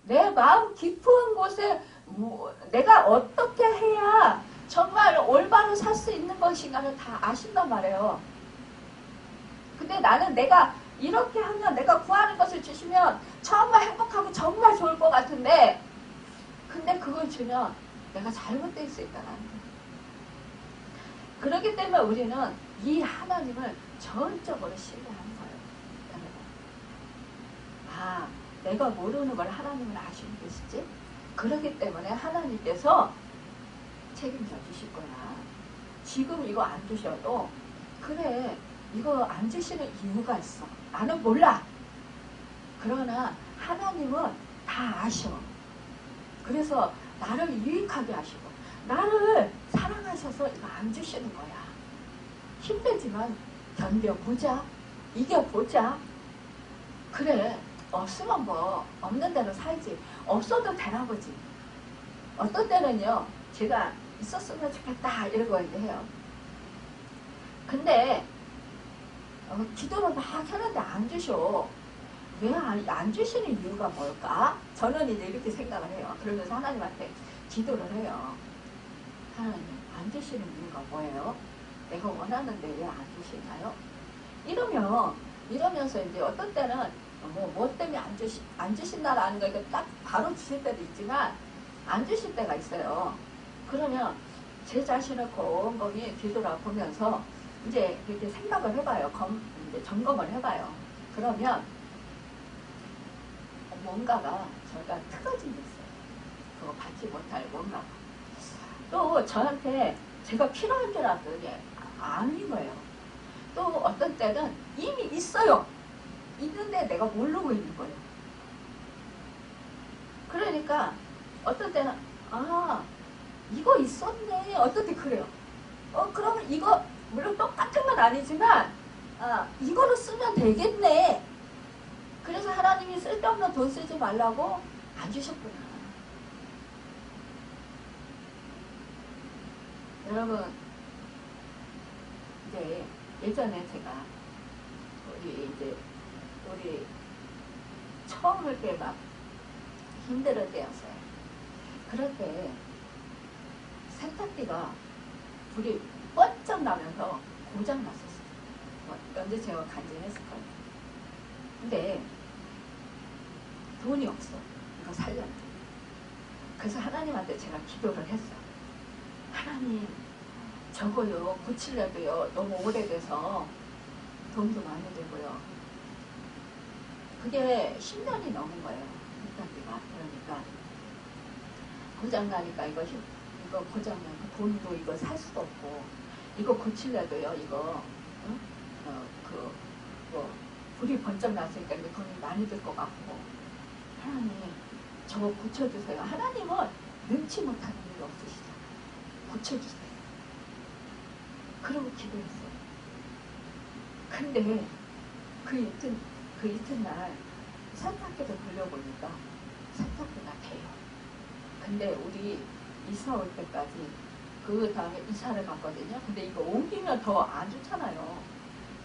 내 마음 깊은 곳에 내가 어떻게 해야 정말 올바로 살 수 있는 것인가를 다 아신단 말이에요. 근데 나는 내가 이렇게 하면 내가 구하는 것을 주시면 정말 행복하고 정말 좋을 것 같은데 근데 그걸 주면 내가 잘못될 수 있다는 거예요. 그렇기 때문에 우리는 이 하나님을 전적으로 신뢰하는 거예요. 아, 내가 모르는 걸 하나님은 아시는 것이지? 그렇기 때문에 하나님께서 책임져 주실 거야. 지금 이거 안 주셔도 그래, 이거 안 주시는 이유가 있어. 나는 몰라. 그러나 하나님은 다 아셔. 그래서 나를 유익하게 하시고 나를 사랑하셔서 이거 안 주시는 거야. 힘들지만 견뎌보자. 이겨보자. 그래, 없으면 뭐 없는 대로 살지. 없어도 되나 보지. 어떤 때는요, 제가 있었으면 좋겠다 이러고 해요. 근데 기도를 막 하는데 안 주셔. 왜 안 주시는 이유가 뭘까? 저는 이제 이렇게 생각을 해요. 그러면서 하나님한테 기도를 해요. 하나님, 안 주시는 이유가 뭐예요? 내가 원하는데 왜 안 주시나요? 이러면서 이제 어떤 때는 뭐 때문에 안 주신다라는 거 딱 바로 주실 때도 있지만 안 주실 때가 있어요. 그러면 제 자신을 곰곰이 뒤돌아보면서 이제 이렇게 생각을 해봐요. 이제 점검을 해봐요. 그러면 뭔가가 저가 틀어진 게 있어요. 그거 받지 못할 뭔가가. 또 저한테 제가 필요한 줄 알았더니 아닌 거예요. 또 어떤 때는 이미 있어요. 있는데 내가 모르고 있는 거예요. 그러니까 어떤 때는 아 이거 있었네. 어떤 때 그래요. 그러면 이거 물론 똑같은 건 아니지만 이거로 쓰면 되겠네. 그래서 하나님이 쓸데없는 돈 쓰지 말라고 안 주셨구나. 여러분 이제 예전에 제가 우리 처음 올 때 막 힘들 때였어요. 그럴 때 세탁기가 불이 번쩍 나면서 고장 났었어요. 언제 제가 간증했을 거예요. 근데 돈이 없어. 이거 살려야 돼. 그래서 하나님한테 제가 기도를 했어요. 하나님 저거요 고치려도요 너무 오래돼서 돈도 많이 들고요. 그게 10년이 넘은 거예요. 세탁기가. 그러니까 고장나니까 이거 고장나니까 돈도 이거 살 수도 없고 이거 고치려도요 이거 불이 번쩍 났으니까 이제 돈이 많이 들 것 같고 하나님 저거 고쳐주세요. 하나님은 능치 못하는 일이 없으시잖아요. 고쳐주세요. 그러고 기도했어요. 근데 그 이튿날 세탁기를 돌려보니까 세탁기가 돼요. 근데 우리 이사 올 때까지 그 다음에 이사를 갔거든요. 근데 이거 옮기면 더 안 좋잖아요.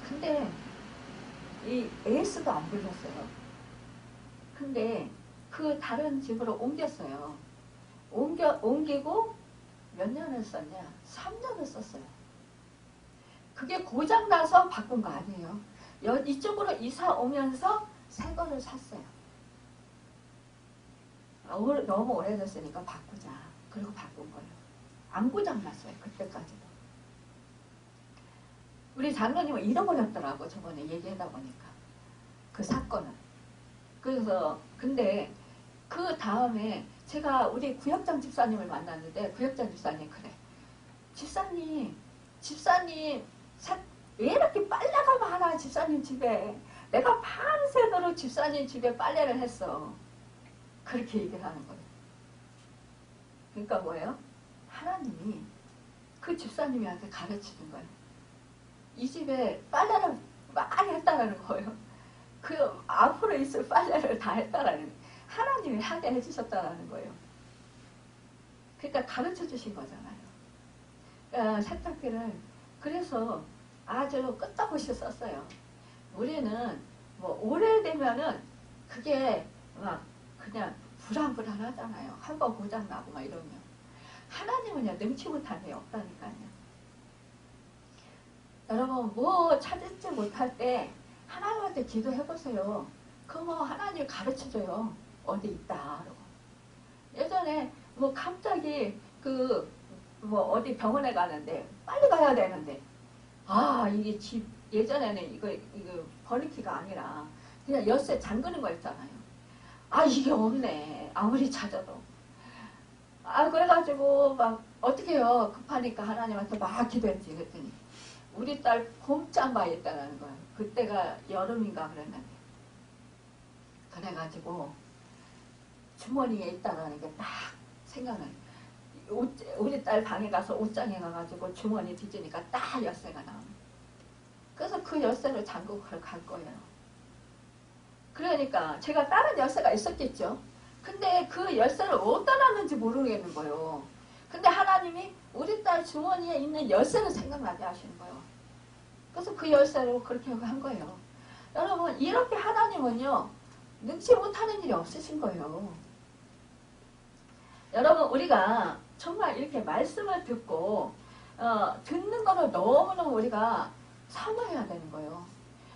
근데 이 AS도 안 불렸어요. 근데 그 다른 집으로 옮겼어요. 옮기고 몇 년을 썼냐? 3년을 썼어요. 그게 고장나서 바꾼 거 아니에요. 이쪽으로 이사 오면서 새 거를 샀어요. 너무 오래됐으니까 바꾸자. 그리고 바꾼 거예요. 안 고장났어요. 그때까지도. 우리 장로님은 잃어버렸더라고. 저번에 얘기하다 보니까. 그 사건을. 그래서 근데 그 다음에 제가 우리 구역장 집사님을 만났는데 구역장 집사님 그래. 집사님 왜 이렇게 빨래가 많아 집사님 집에. 내가 밤새도록 집사님 집에 빨래를 했어. 그렇게 얘기를 하는 거예요. 그러니까 뭐예요? 하나님이 그 집사님한테 가르치는 거예요. 이 집에 빨래를 많이 했다라는 거예요. 그 앞으로 있을 빨래를 다 했다라는 거예요. 하나님이 하게 해주셨다라는 거예요. 그러니까 가르쳐 주신 거잖아요. 그러니까 세탁기를 그래서 아주 끄떡없이 썼어요. 우리는 뭐 오래되면은 그게 막 그냥 불안불안하잖아요. 한번 고장나고 막 이러면. 하나님은요 능치 못한 게 없다니까요. 여러분 뭐 찾지 못할 때 하나님한테 기도해보세요. 그럼 뭐 하나님 가르쳐줘요. 어디 있다. 예전에 뭐 갑자기 뭐 어디 병원에 가는데 빨리 가야 되는데 이게 집 예전에는 이거 버리키가 아니라 그냥 열쇠 잠그는 거 있잖아요. 이게 없네. 아무리 찾아도. 그래가지고 막 어떻게 해요. 급하니까 하나님한테 막 기도했지. 그랬더니 우리 딸 곰짱바 있다는 거예요. 그때가 여름인가 그랬는데. 그래가지고 주머니에 있다라는 게 딱 생각나요. 우리 딸 방에 가서 옷장에 가가지고 주머니 뒤지니까 딱 열쇠가 나오는. 그래서 그 열쇠를 잠그고 갈 거예요. 그러니까 제가 다른 열쇠가 있었겠죠. 근데 그 열쇠를 어디다 놨는지 모르겠는 거예요. 근데 하나님이 우리 딸 주머니에 있는 열쇠를 생각나게 하시는 거예요. 그래서 그 열쇠로 그렇게 한 거예요. 여러분 이렇게 하나님은요 능치 못하는 일이 없으신 거예요. 여러분 우리가 정말 이렇게 말씀을 듣고 듣는 거를 너무너무 우리가 사모해야 되는 거예요.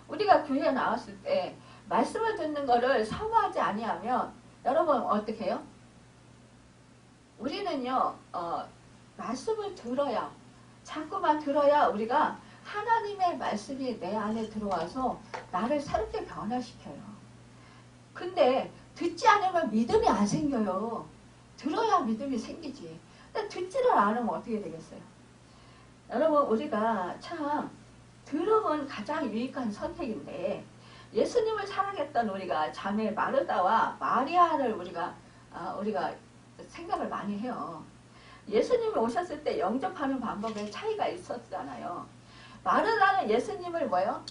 우리가 교회에 나왔을 때 말씀을 듣는 거를 사모하지 아니하면 여러분 어떻게 해요? 우리는요 말씀을 들어야 자꾸만 들어야 우리가 하나님의 말씀이 내 안에 들어와서 나를 새롭게 변화시켜요. 근데 듣지 않으면 믿음이 안 생겨요. 들어야 믿음이 생기지. 근데 듣지를 않으면 어떻게 되겠어요? 여러분, 우리가 참 들으면 가장 유익한 선택인데, 예수님을 사랑했던 우리가 자매 마르다와 마리아를 우리가 생각을 많이 해요. 예수님이 오셨을 때 영접하는 방법에 차이가 있었잖아요. 마르다는 예수님을 뭐요?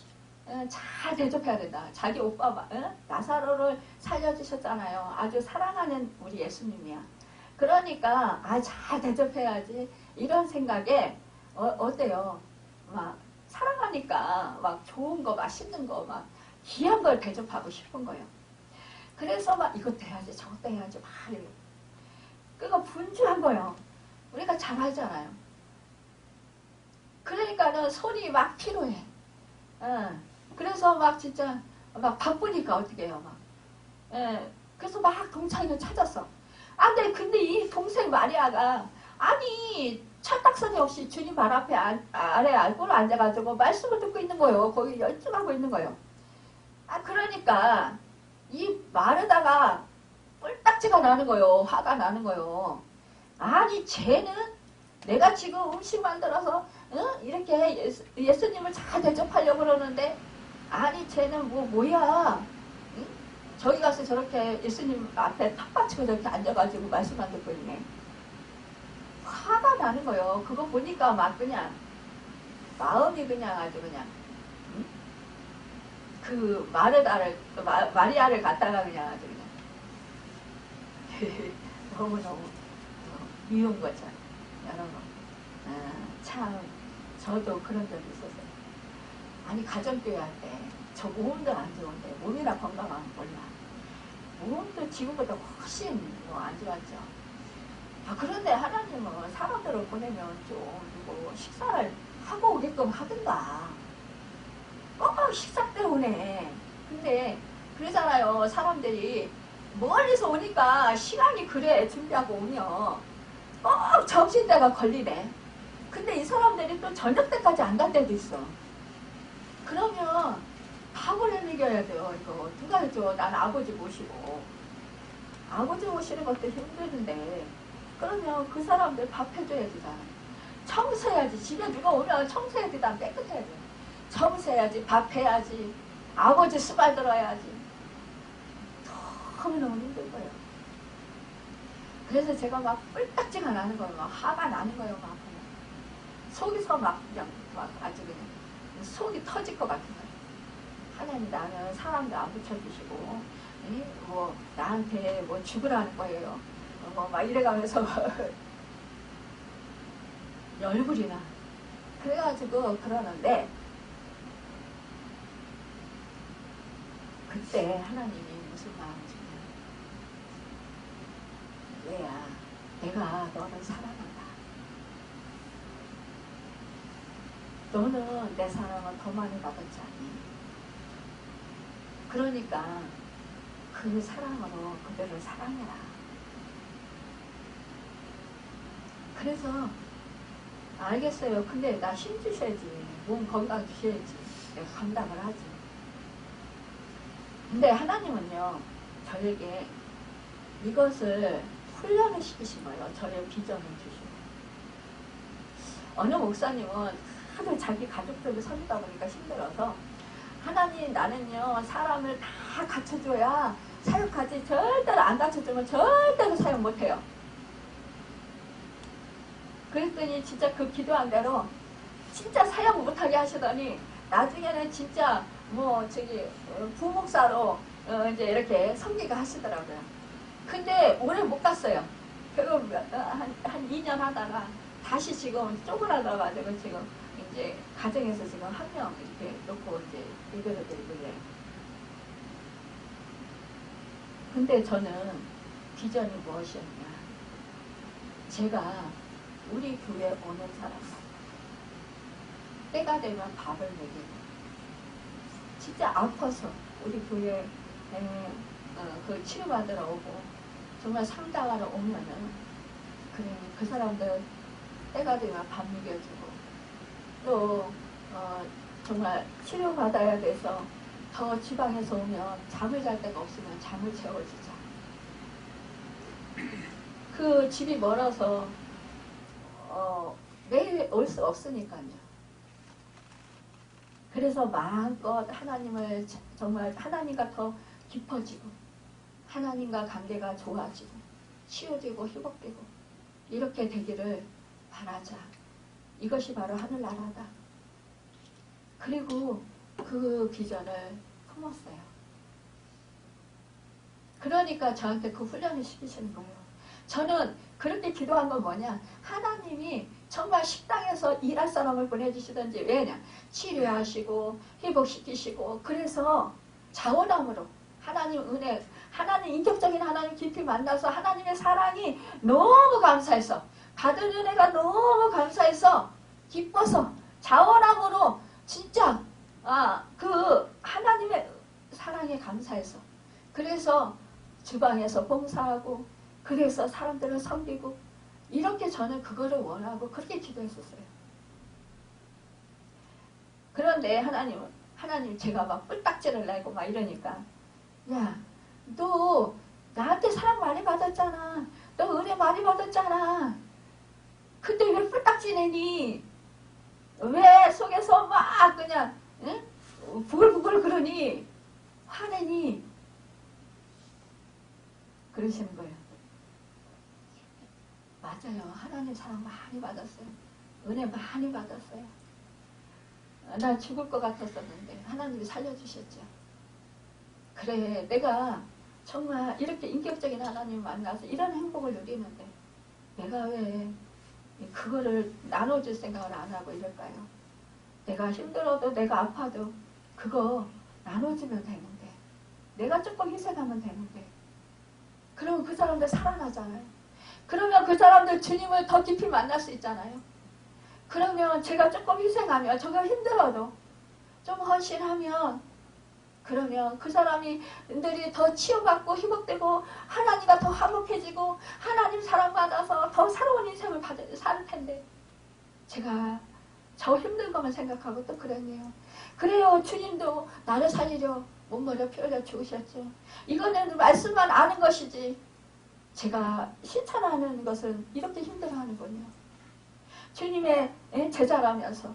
잘 대접해야 된다. 자기 오빠 나사로를 살려주셨잖아요. 아주 사랑하는 우리 예수님이야. 그러니까 잘 대접해야지. 이런 생각에 어때요? 막 사랑하니까 막 좋은 거, 맛있는 거, 막 귀한 걸 대접하고 싶은 거예요. 그래서 막 이것도 해야지, 저것도 해야지, 막 이래요. 그거 분주한 거예요. 우리가 잘 알잖아요. 그러니까는 손이 막 필요해. 그래서 막 진짜 막 바쁘니까 어떻게 해요, 막. 그래서 막 동창인을 찾았어. 근데 이 동생 마리아가 아니 철딱서니 없이 주님 발 앞에 아래 알고로 앉아가지고 말씀을 듣고 있는 거예요. 거기 열중하고 있는 거예요. 그러니까 이 마르다가 뿔딱지가 나는 거예요. 화가 나는 거예요. 아니 쟤는 내가 지금 음식 만들어서 이렇게 예수님을 잘 대접하려고 그러는데 아니 쟤는 뭐야? 응? 저기 가서 저렇게 예수님 앞에 탁 받치고 저렇게 앉아가지고 말씀만 듣고 있네. 화가 나는 거예요. 그거 보니까 막 그냥 마음이 그냥 아주 그냥 그 마리아를 갖다가 그냥 아주 그냥 너무너무 미운 거죠. 여러분. 참 저도 그런 적이 있었어요. 아니 가정교회 할 때 저 몸도 안 좋은데 몸이나 건강하면 몰라. 몸도 지금보다 훨씬 안 좋았죠. 그런데 하나님은 사람들을 보내면 좀 누구 식사를 하고 오게끔 하든가. 꼭 식사 때문에. 근데 그러잖아요. 사람들이 멀리서 오니까 시간이 그래 준비하고 오면 꼭 점심때가 걸리네. 근데 이 사람들이 또 저녁 때까지 안 갈 때도 있어. 그러면 밥을 해먹여야 돼요. 이거 누가 해줘? 난 아버지 모시고. 아버지 모시는 것도 힘드는데 그러면 그 사람들 밥 해줘야 되잖아. 청소해야지. 집에 누가 오면 청소해야 돼. 난 깨끗해야 돼. 청소해야지. 밥 해야지. 아버지 수발 들어야지. 너무너무 힘들 거예요. 그래서 제가 막 뿔딱지가 나는 거예요. 막 화가 나는 거예요. 막 그냥. 속에서 막 그냥 막 아주 그냥 속이 터질 것 같은 거예요. 하나님 나는 사람도 안 붙여주시고 뭐 나한테 뭐 죽으라는 거예요. 뭐 막 이래가면서 열불이 나. 그래가지고 그러는데 그때 하나님이 무슨 마음이시냐. 얘야 내가 너를 사랑한다. 너는 내 사랑을 더 많이 받았지 않니? 그러니까 그 사랑으로 그들을 사랑해라. 그래서 알겠어요. 근데 나 힘 주셔야지. 몸 건강 주셔야지. 내가 감당을 하지. 근데 하나님은요. 저에게 이것을 훈련을 시키신 거예요. 저를 비전을 주시고. 어느 목사님은 하도 자기 가족들을 섬기다 보니까 힘들어서 하나님 나는요. 사람을 다 갖춰줘야 사역하지 절대로 안 갖춰주면 절대로 사역 못해요. 그랬더니 진짜 그 기도한 대로 진짜 사역 못하게 하시더니 나중에는 진짜 뭐 부목사로 이제 이렇게 섬기가 하시더라고요. 근데 오래 못 갔어요. 결국 한 2년 하다가 다시 지금 쪼그라들어가지고 지금 이제 가정에서 지금 한 명 이렇게 놓고 이제 이거를 들고 이래요. 근데 저는 비전이 무엇이었냐. 제가 우리 교회 오는 사람 때가 되면 밥을 먹이고 진짜 아파서 우리 교회에 그 치료받으러 오고 정말 상담하러 오면은 그 사람들 때가 되면 밥 먹여주고 또 정말 치료받아야 돼서 더 지방에서 오면 잠을 잘 데가 없으면 잠을 채워주자. 그 집이 멀어서 매일 올 수 없으니까요. 그래서 마음껏 하나님을 정말 하나님과 더 깊어지고 하나님과 관계가 좋아지고 치유되고 회복되고 이렇게 되기를 바라자. 이것이 바로 하늘나라다. 그리고 그 비전을 품었어요. 그러니까 저한테 그 훈련을 시키시는 거예요. 저는 그렇게 기도한 건 뭐냐, 하나님이 정말 식당에서 일할 사람을 보내주시든지, 왜냐, 치료하시고 회복시키시고, 그래서 자원함으로 하나님 은혜, 하나님 인격적인 하나님 깊이 만나서 하나님의 사랑이 너무 감사해서, 받은 은혜가 너무 감사해서 기뻐서 자원함으로 진짜 그 하나님의 사랑에 감사해서, 그래서 주방에서 봉사하고, 그래서 사람들을 섬기고, 이렇게 저는 그거를 원하고 그렇게 기도했었어요. 그런데 하나님 제가 막 뿔딱지를 내고 막 이러니까, 야, 너 나한테 사랑 많이 받았잖아. 너 은혜 많이 받았잖아. 근데 왜 뿔딱지 내니? 왜 속에서 막 그냥 응? 부글부글 그러니? 화내니? 그러시는 거예요. 맞아요. 하나님 사랑 많이 받았어요. 은혜 많이 받았어요. 나 죽을 것 같았었는데 하나님이 살려주셨죠. 그래, 내가 정말 이렇게 인격적인 하나님 만나서 이런 행복을 누리는데 내가 왜 그거를 나눠줄 생각을 안 하고 이럴까요? 내가 힘들어도 내가 아파도 그거 나눠주면 되는데, 내가 조금 희생하면 되는데, 그러면 그 사람들 살아나잖아요. 그러면 그 사람들 주님을 더 깊이 만날 수 있잖아요. 그러면 제가 조금 희생하면, 저가 힘들어도 좀 헌신하면, 그러면 그 사람들이 더 치유받고 회복되고 하나님과 더 화목해지고 하나님 사랑받아서 더 새로운 인생을 살 텐데, 제가 저 힘든 것만 생각하고 또 그랬네요. 그래요. 주님도 나를 살리려 몸머리 피 흘려 죽으셨죠. 이거는 말씀만 아는 것이지, 제가 실천하는 것은 이렇게 힘들어하는군요. 주님의 제자라면서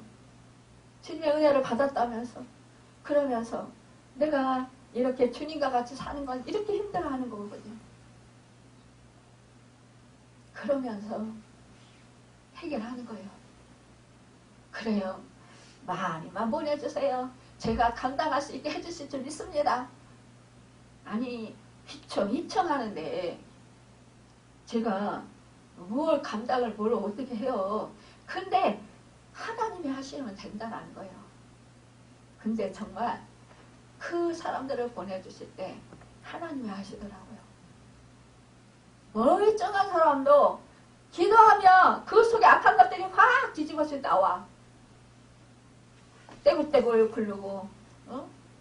주님의 은혜를 받았다면서, 그러면서 내가 이렇게 주님과 같이 사는 건 이렇게 힘들어하는 거거든요. 그러면서 해결하는 거예요. 그래요. 많이만 보내주세요. 제가 감당할 수 있게 해주실 줄 믿습니다. 아니, 희청하는데 제가 뭘 감당을 뭘 어떻게 해요. 근데 하나님이 하시면 된다는 거예요. 근데 정말 그 사람들을 보내주실 때 하나님이 하시더라고요. 멀쩡한 사람도 기도하면 그 속에 악한 것들이 확 뒤집어서 나와. 떼굴떼굴 굴르고,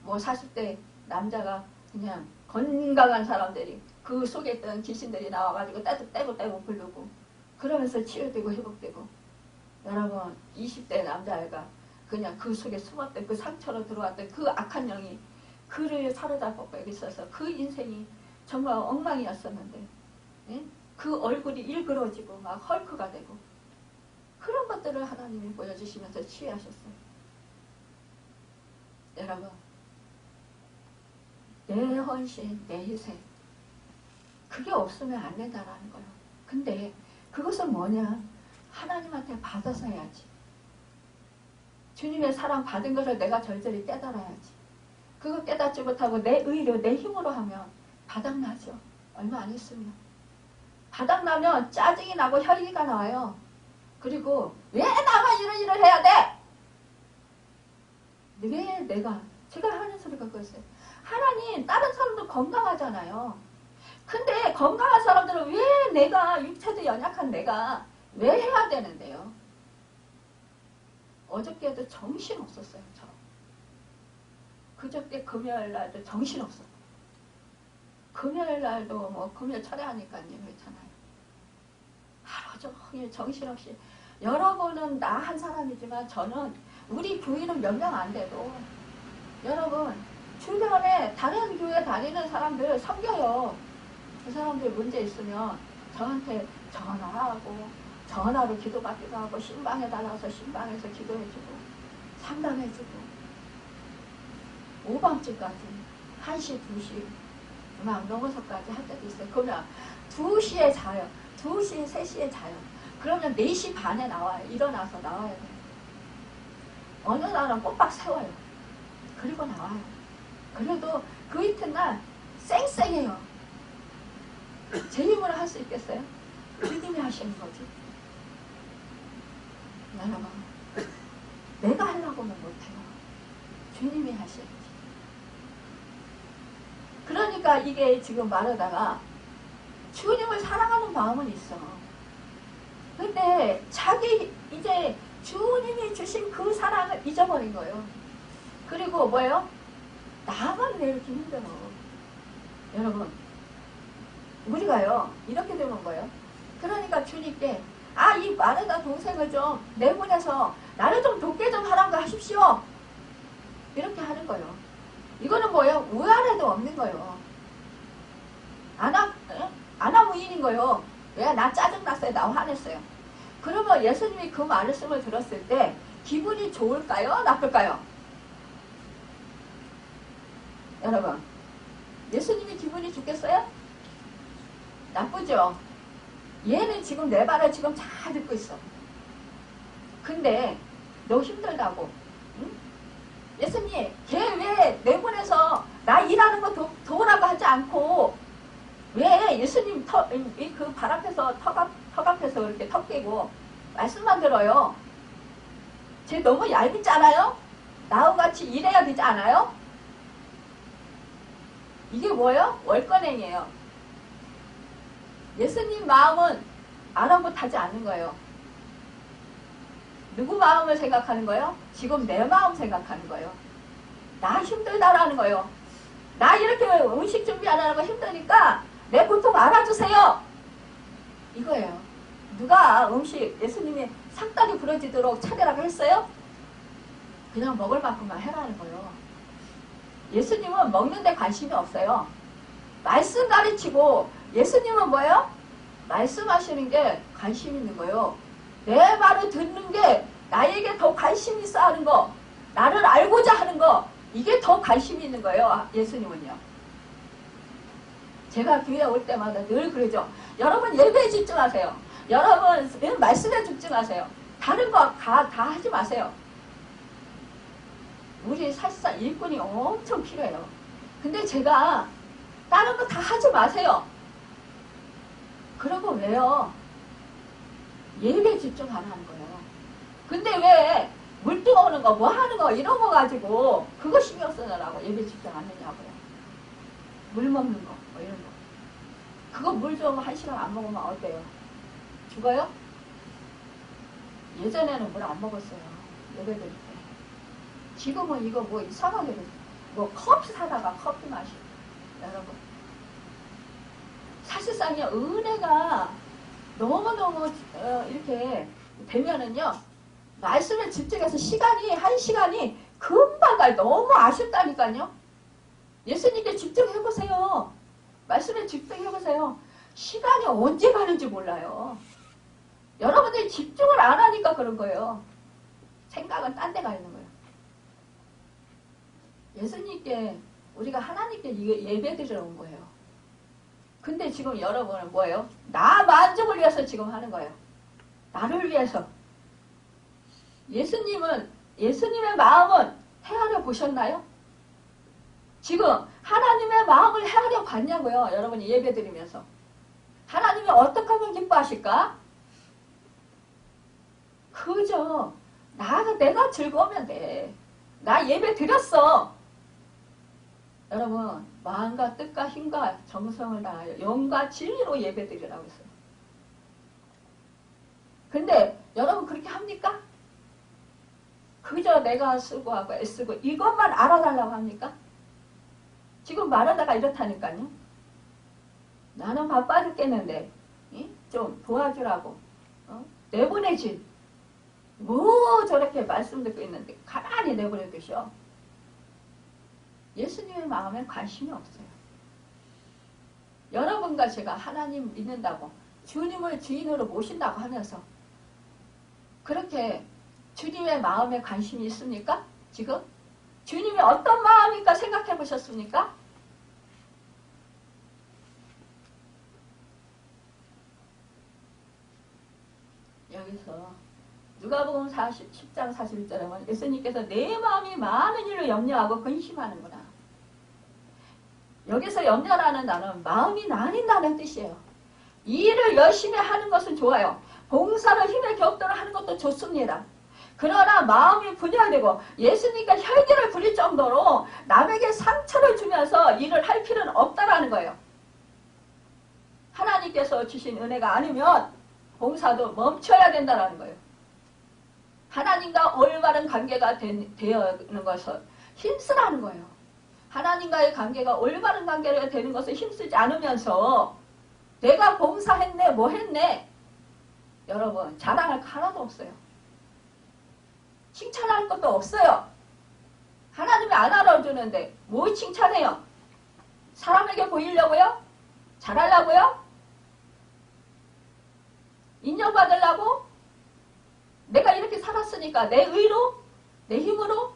뭐 40대 남자가 그냥 건강한 사람들이 그 속에 있던 귀신들이 나와가지고 떼굴떼굴 굴르고, 그러면서 치유되고 회복되고, 여러분 20대 남자애가 그냥 그 속에 숨었던 그 상처로 들어왔던 그 악한 영이 그를 사로잡고 있어서 그 인생이 정말 엉망이었었는데, 예? 그 얼굴이 일그러지고 막 헐크가 되고, 그런 것들을 하나님이 보여주시면서 치유하셨어요. 여러분, 내 헌신, 내 희생, 그게 없으면 안 된다라는 거예요. 근데 그것은 뭐냐? 하나님한테 받아서 해야지. 주님의 사랑 받은 것을 내가 절절히 깨달아야지. 그거 깨닫지 못하고 내 의로, 내 힘으로 하면 바닥나죠. 얼마 안 있으면. 바닥나면 짜증이 나고 혈기가 나와요. 그리고 왜 나가 이런 일을 해야 돼? 왜 제가 하는 소리가 그랬어요. 하나님, 다른 사람도 건강하잖아요. 근데 건강한 사람들은 왜 내가, 육체도 연약한 내가 왜 해야 되는데요? 어저께도 정신 없었어요. 저. 그저께 금요일날도 정신 없었어요. 금요일날도 뭐 금요일 철회하니까요. 그렇잖아요. 하루 종일 정신없이. 여러분은 나 한 사람이지만 저는, 우리 교회는 몇 명 안 돼도 여러분 주변에 다른 교회 다니는 사람들 섬겨요. 그 사람들 문제 있으면 저한테 전화하고 전화로 기도받기도 하고 신방에 달아서 신방에서 기도해주고 상담해주고 오밤중까지 1시, 2시 막 넘어서까지 할 때도 있어요. 그러면 2시에 자요. 2시, 3시에 자요. 그러면 4시 반에 나와요. 일어나서 나와야 돼요. 어느 날은 꼬박 세워요. 그리고 나와요. 그래도 그 이튿날 쌩쌩해요. 제 힘으로 할 수 있겠어요? 주님이 하시는 거지. 여러분, 내가 하려고는 못해요. 주님이 하셔야지. 그러니까 이게 지금 말하다가 주님을 사랑하는 마음은 있어. 근데 자기 이제 주님이 주신 그 사랑을 잊어버린 거예요. 그리고 뭐예요? 나만 왜 이렇게 힘들어. 여러분, 우리가요 이렇게 되는 거예요. 그러니까 주님께 이 마르다 동생을 좀 내보내서 나를 좀 돕게 좀 하라고 하십시오. 이렇게 하는 거예요. 이거는 뭐예요? 우아래도 없는 거예요. 아나무인인 거예요. 왜? 나 짜증났어요. 나 화냈어요. 그러면 예수님이 그 말씀을 들었을 때 기분이 좋을까요? 나쁠까요? 여러분, 예수님이 기분이 좋겠어요? 나쁘죠? 얘는 지금 내 말을 지금 잘 듣고 있어. 근데 너 힘들다고. 응? 예수님, 걔 왜 내보내서 나 일하는 거 도우라고 하지 않고 왜 예수님 그 발 앞에서 턱 앞에서 이렇게 턱 깨고 말씀만 들어요? 쟤 너무 얄밉지 않아요? 나하고 같이 일해야 되지 않아요? 이게 뭐예요? 월권행이에요. 예수님 마음은 아랑곳하지 않는 거예요. 누구 마음을 생각하는 거예요? 지금 내 마음 생각하는 거예요. 나 힘들다라는 거예요. 나 이렇게 음식 준비하는 거 힘드니까 내 고통 알아주세요. 이거예요. 누가 음식 예수님이 상다리 부러지도록 차려라고 했어요? 그냥 먹을 만큼만 해라는 거예요. 예수님은 먹는 데 관심이 없어요. 말씀 가르치고 예수님은 뭐예요? 말씀하시는 게 관심 있는 거예요. 내 말을 듣는 게 나에게 더 관심 있어 하는 거, 나를 알고자 하는 거, 이게 더 관심이 있는 거예요. 예수님은요. 제가 교회 올 때마다 늘 그러죠. 여러분 예배에 집중하세요. 여러분 말씀에 집중하세요. 다른 거 다 하지 마세요. 우리 사실상 일꾼이 엄청 필요해요. 근데 제가 다른 거 다 하지 마세요. 그러고 왜요? 예배에 집중하라는 거예요. 근데 왜 물 뜨거우는 거, 뭐 하는 거 이런 거 가지고 그거 신경 쓰느라고 예배 집중 안 하냐고요. 물 먹는 거, 뭐 이런 거. 그거 물 좀 1시간 안 먹으면 어때요? 죽어요? 예전에는 물 안 먹었어요. 예배 드릴 때. 지금은 이거 뭐 이상하게 뭐 커피 사다가 커피 마시고. 여러분. 사실상요, 은혜가 너무너무 이렇게 되면은요, 말씀에 집중해서 한 시간이 금방 가요. 너무 아쉽다니까요. 예수님께 집중해보세요. 말씀에 집중해보세요. 시간이 언제 가는지 몰라요. 여러분들이 집중을 안 하니까 그런 거예요. 생각은 딴 데 가 있는 거예요. 예수님께, 우리가 하나님께 예배 드리러 온 거예요. 근데 지금 여러분은 뭐예요? 나 만족을 위해서 지금 하는 거예요. 나를 위해서. 예수님의 마음은 헤아려 보셨나요? 지금 하나님의 마음을 헤아려 봤냐고요. 여러분이 예배 드리면서. 하나님이 어떻게 하면 기뻐하실까? 그저 내가 즐거우면 돼. 나 예배 드렸어. 여러분, 마음과 뜻과 힘과 정성을 다하여 영과 진리로 예배 드리라고 했어요. 근데 여러분 그렇게 합니까? 그저 내가 수고하고 애쓰고 이것만 알아달라고 합니까? 지금 말하다가 이렇다니까요. 나는 바빠 죽겠는데 좀 도와주라고 내보내지. 뭐 저렇게 말씀 듣고 있는데 가만히 내버려 두셔. 예수님의 마음에 관심이 없어요. 여러분과 제가 하나님 믿는다고 주님을 주인으로 모신다고 하면서 그렇게 주님의 마음에 관심이 있습니까? 지금? 주님이 어떤 마음일까 생각해 보셨습니까? 여기서 누가복음 10장 41절에 보면 예수님께서 내 마음이 많은 일로 염려하고 근심하는구나. 여기서 염려라는 단어는 마음이 나뉜다는 뜻이에요. 이 일을 열심히 하는 것은 좋아요. 봉사를 힘에 격도를 하는 것도 좋습니다. 그러나 마음이 분열되고 예수님과 혈기를 부릴 정도로 남에게 상처를 주면서 일을 할 필요는 없다라는 거예요. 하나님께서 주신 은혜가 아니면 봉사도 멈춰야 된다는 거예요. 하나님과 올바른 관계가 되는 것을 힘쓰라는 거예요. 하나님과의 관계가 올바른 관계가 되는 것을 힘쓰지 않으면서 내가 봉사했네 뭐 했네 여러분 자랑할 거 하나도 없어요. 칭찬할 것도 없어요. 하나님이 안 알아주는데 뭐 칭찬해요? 사람에게 보이려고요? 잘하려고요? 인정받으려고? 내가 이렇게 살았으니까 내 의로? 내 힘으로?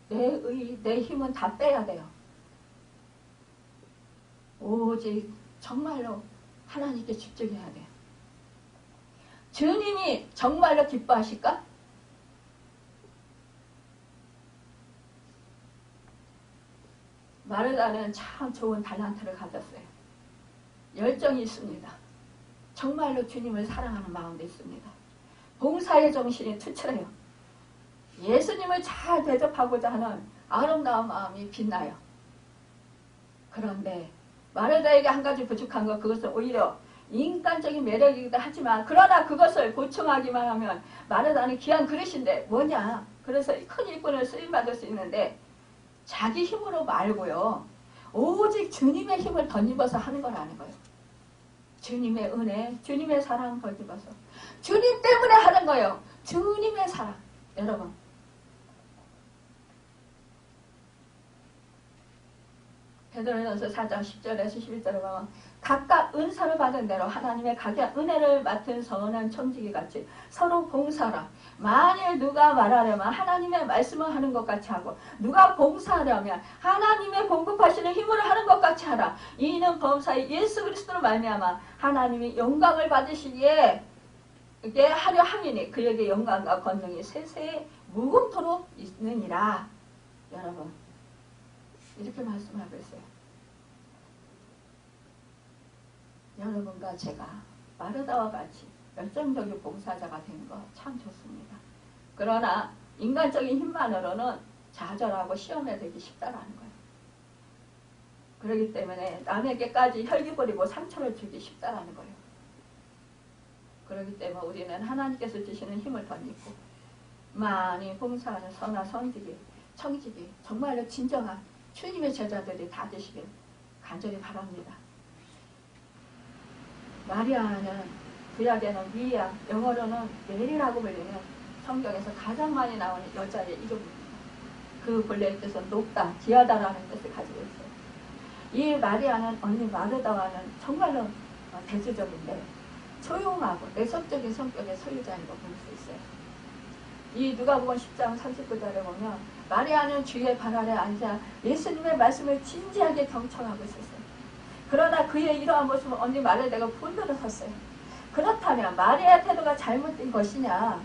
내 힘은 다 빼야 돼요. 오직 정말로 하나님께 집중해야 돼요. 주님이 정말로 기뻐하실까? 마르다는 참 좋은 달란트를 가졌어요. 열정이 있습니다. 정말로 주님을 사랑하는 마음도 있습니다. 봉사의 정신이 투철해요. 예수님을 잘 대접하고자 하는 아름다운 마음이 빛나요. 그런데 마르다에게 한 가지 부족한 것, 그것은 오히려 인간적인 매력이기도 하지만 그러나 그것을 보충하기만 하면 마르다는 귀한 그릇인데 뭐냐? 그래서 큰 일꾼을 쓰임받을 수 있는데 자기 힘으로 말고요. 오직 주님의 힘을 덧입어서 하는 거라는 거예요. 주님의 은혜, 주님의 사랑 덧입어서 주님 때문에 하는 거예요. 주님의 사랑. 여러분 베드로전서 4장 10절에서 11절에 보면 각각 은사를 받은 대로 하나님의 각양 은혜를 맡은 선한 청지기 같이 서로 봉사하라. 만일 누가 말하려면 하나님의 말씀을 하는 것 같이 하고 누가 봉사하려면 하나님의 공급하시는 힘으로 하는 것 같이 하라. 이는 범사의 예수 그리스도로 말미암아 하나님이 영광을 받으시기에 이게 하려 함이니 그에게 영광과 권능이 세세에 무궁토록 있느니라. 여러분 이렇게 말씀하고 있어요. 여러분과 제가 마르다와 같이 열정적인 봉사자가 되는 거 참 좋습니다. 그러나 인간적인 힘만으로는 좌절하고 시험에 들기 쉽다라는 거예요. 그렇기 때문에 남에게까지 혈기 부리고 상처를 주기 쉽다라는 거예요. 그렇기 때문에 우리는 하나님께서 주시는 힘을 덧입고 많이 봉사하는 선한 선지기, 청지기 정말로 진정한 주님의 제자들이 다 되시길 간절히 바랍니다. 마리아는 구약에는 미야, 영어로는 메리라고 불리는 성경에서 가장 많이 나오는 여자의 이름입니다. 그 본래의 뜻은 높다, 귀하다라는 뜻을 가지고 있어요. 이 마리아는 언니 마르다와는 정말로 대조적인데 조용하고 내성적인 성격의 소유자인 거 볼 수 있어요. 이 누가복음 10장 39절에 보면 마리아는 주의 발 아래 앉아 예수님의 말씀을 진지하게 경청하고 있었어요. 그러나 그의 이러한 모습은 언니 마르다가 분노를 샀어요. 그렇다면 마리아의 태도가 잘못된 것이냐?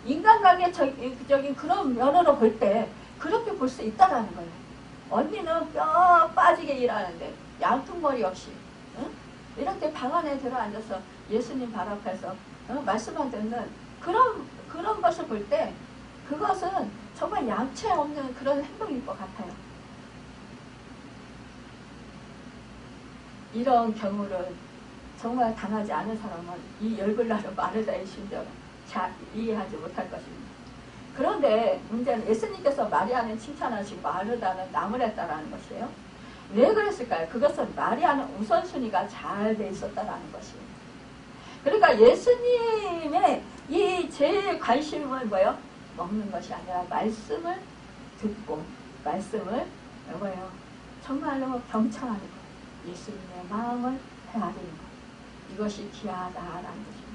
인간관계적인 그런 면으로 볼 때 그렇게 볼 수 있다라는 거예요. 언니는 뼈 빠지게 일하는데 양통머리 없이 이렇게 방 안에 들어앉아서 예수님 발 앞에서 말씀만 듣는 그런 것을 볼 때 그것은 정말 양채 없는 그런 행동일 것 같아요. 이런 경우를 정말 당하지 않은 사람은 이 열불나는 마르다의 심정을 잘 이해하지 못할 것입니다. 그런데 문제는 예수님께서 마리아는 칭찬하시고 마르다는 나무랬다라는 것이에요. 왜 그랬을까요? 그것은 마리아는 우선순위가 잘 돼 있었다라는 것입니다. 그러니까 예수님의 이 제일 관심은 뭐예요? 먹는 것이 아니라 말씀을 듣고 말씀을 뭐예요? 정말로 경청하는 것, 예수님의 마음을 헤아리는 것, 이것이 귀하다라는 것입니다.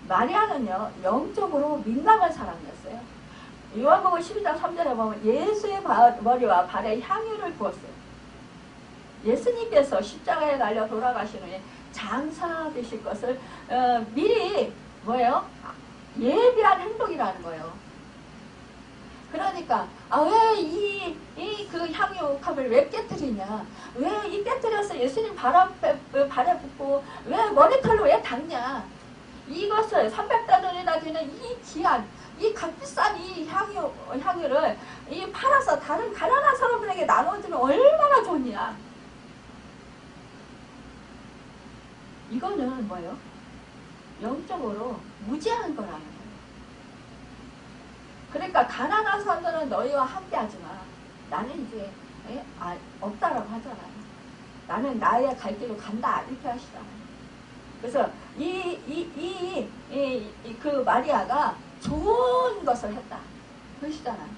마리아는요 영적으로 민감한 사람이었어요. 요한복음 12장 3절에 보면 예수의 머리와 발에 향유를 부었어요. 예수님께서 십자가에 달려 돌아가신 후에 장사되실 것을 미리 뭐예요? 예비한 행동이라는 거예요. 그러니까 왜 그 향유컵을 왜 깨뜨리냐? 왜 이 깨뜨려서 예수님 발에 붓고 왜 머리털로 왜 닦냐? 이것을 300달러나 되는 이 귀한 이 값비싼 이 향유를 이 팔아서 다른 가난한 사람들에게 나눠주면 얼마나 좋냐? 이거는 뭐예요? 영적으로 무지한 거라는 거예요. 그러니까 가난한 사람들은 너희와 함께하지만 나는 이제 없다라고 하잖아요. 나는 나의 갈 길로 간다 이렇게 하시잖아요. 그래서 그 마리아가 좋은 것을 했다 그러시잖아요.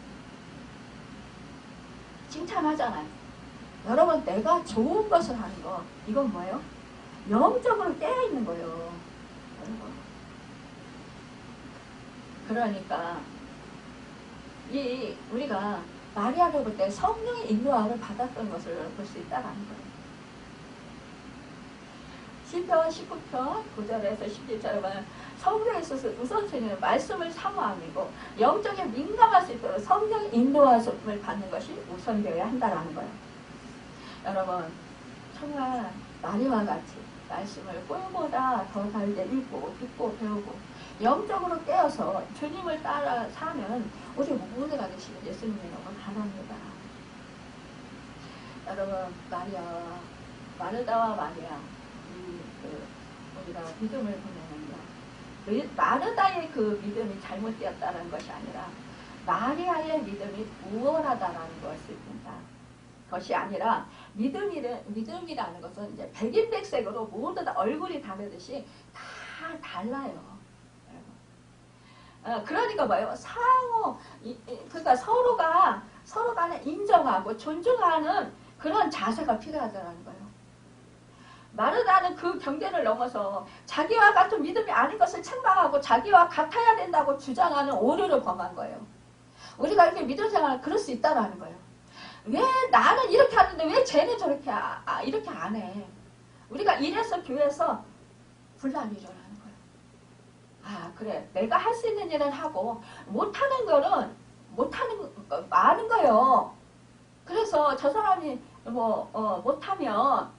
칭찬하잖아요. 여러분 내가 좋은 것을 하는 거 이건 뭐예요? 영적으로 깨어있는 거예요. 그러니까 우리가 마리아를 볼 때 성령의 인도함을 받았던 것을 볼 수 있다는 거예요. 시편 19편 9절에서 11절에 보면 성령에 있어서 우선순위는 말씀을 사모함이고 영적에 민감할 수 있도록 성령의 인도함을 받는 것이 우선되어야 한다는 거예요. 여러분 정말 마리아와 같이 말씀을 꿀보다 더 달게 읽고 듣고 배우고 영적으로 깨어서 주님을 따라 사면 우리 모두가 되시는 예수님이 너무 바랍니다. 여러분 마르다와 마리아 우리가 믿음을 보내면요 마르다의 그 믿음이 잘못되었다는 것이 아니라 마리아의 믿음이 우월하다는 것이 아니라 믿음이라는 것은 이제 백인백색으로 모두 다 얼굴이 다르듯이 다 달라요. 그러니까 뭐예요? 그러니까 서로 간에 인정하고 존중하는 그런 자세가 필요하다는 거예요. 마르다는 그 경계를 넘어서 자기와 같은 믿음이 아닌 것을 책망하고 자기와 같아야 된다고 주장하는 오류를 범한 거예요. 우리가 이렇게 믿음 생활을 그럴 수 있다는 거예요. 왜 나는 이렇게 하는데 왜 쟤는 저렇게 이렇게 안 해? 우리가 이래서 교회에서 분란이 일어나는 거예요. 그래 내가 할 수 있는 일은 하고 못하는 거는 많은 거예요. 그래서 저 사람이 못하면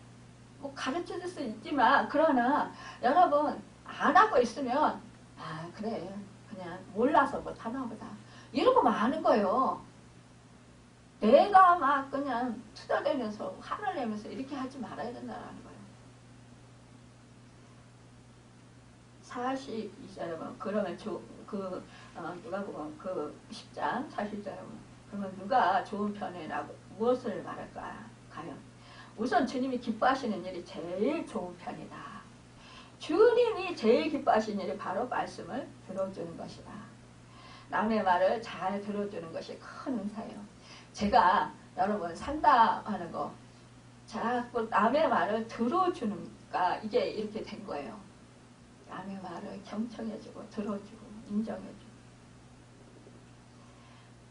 가르쳐 줄 수 있지만 그러나 여러분 안 하고 있으면 그래 그냥 몰라서 못하나 보다 이러고 많은 거예요. 내가 막 그냥 투덜대면서 화를 내면서 이렇게 하지 말아야 된다는 거예요. 42절에 보면 그러면 누가 보면 그 10장 40절에 보면 그러면 누가 좋은 편이라고 무엇을 말할까요? 우선 주님이 기뻐하시는 일이 제일 좋은 편이다. 주님이 제일 기뻐하시는 일이 바로 말씀을 들어주는 것이다. 남의 말을 잘 들어주는 것이 큰 은사예요. 제가 여러분 상담하는 거 자꾸 남의 말을 들어주니까 이게 이렇게 된 거예요. 남의 말을 경청해주고 들어주고 인정해주고.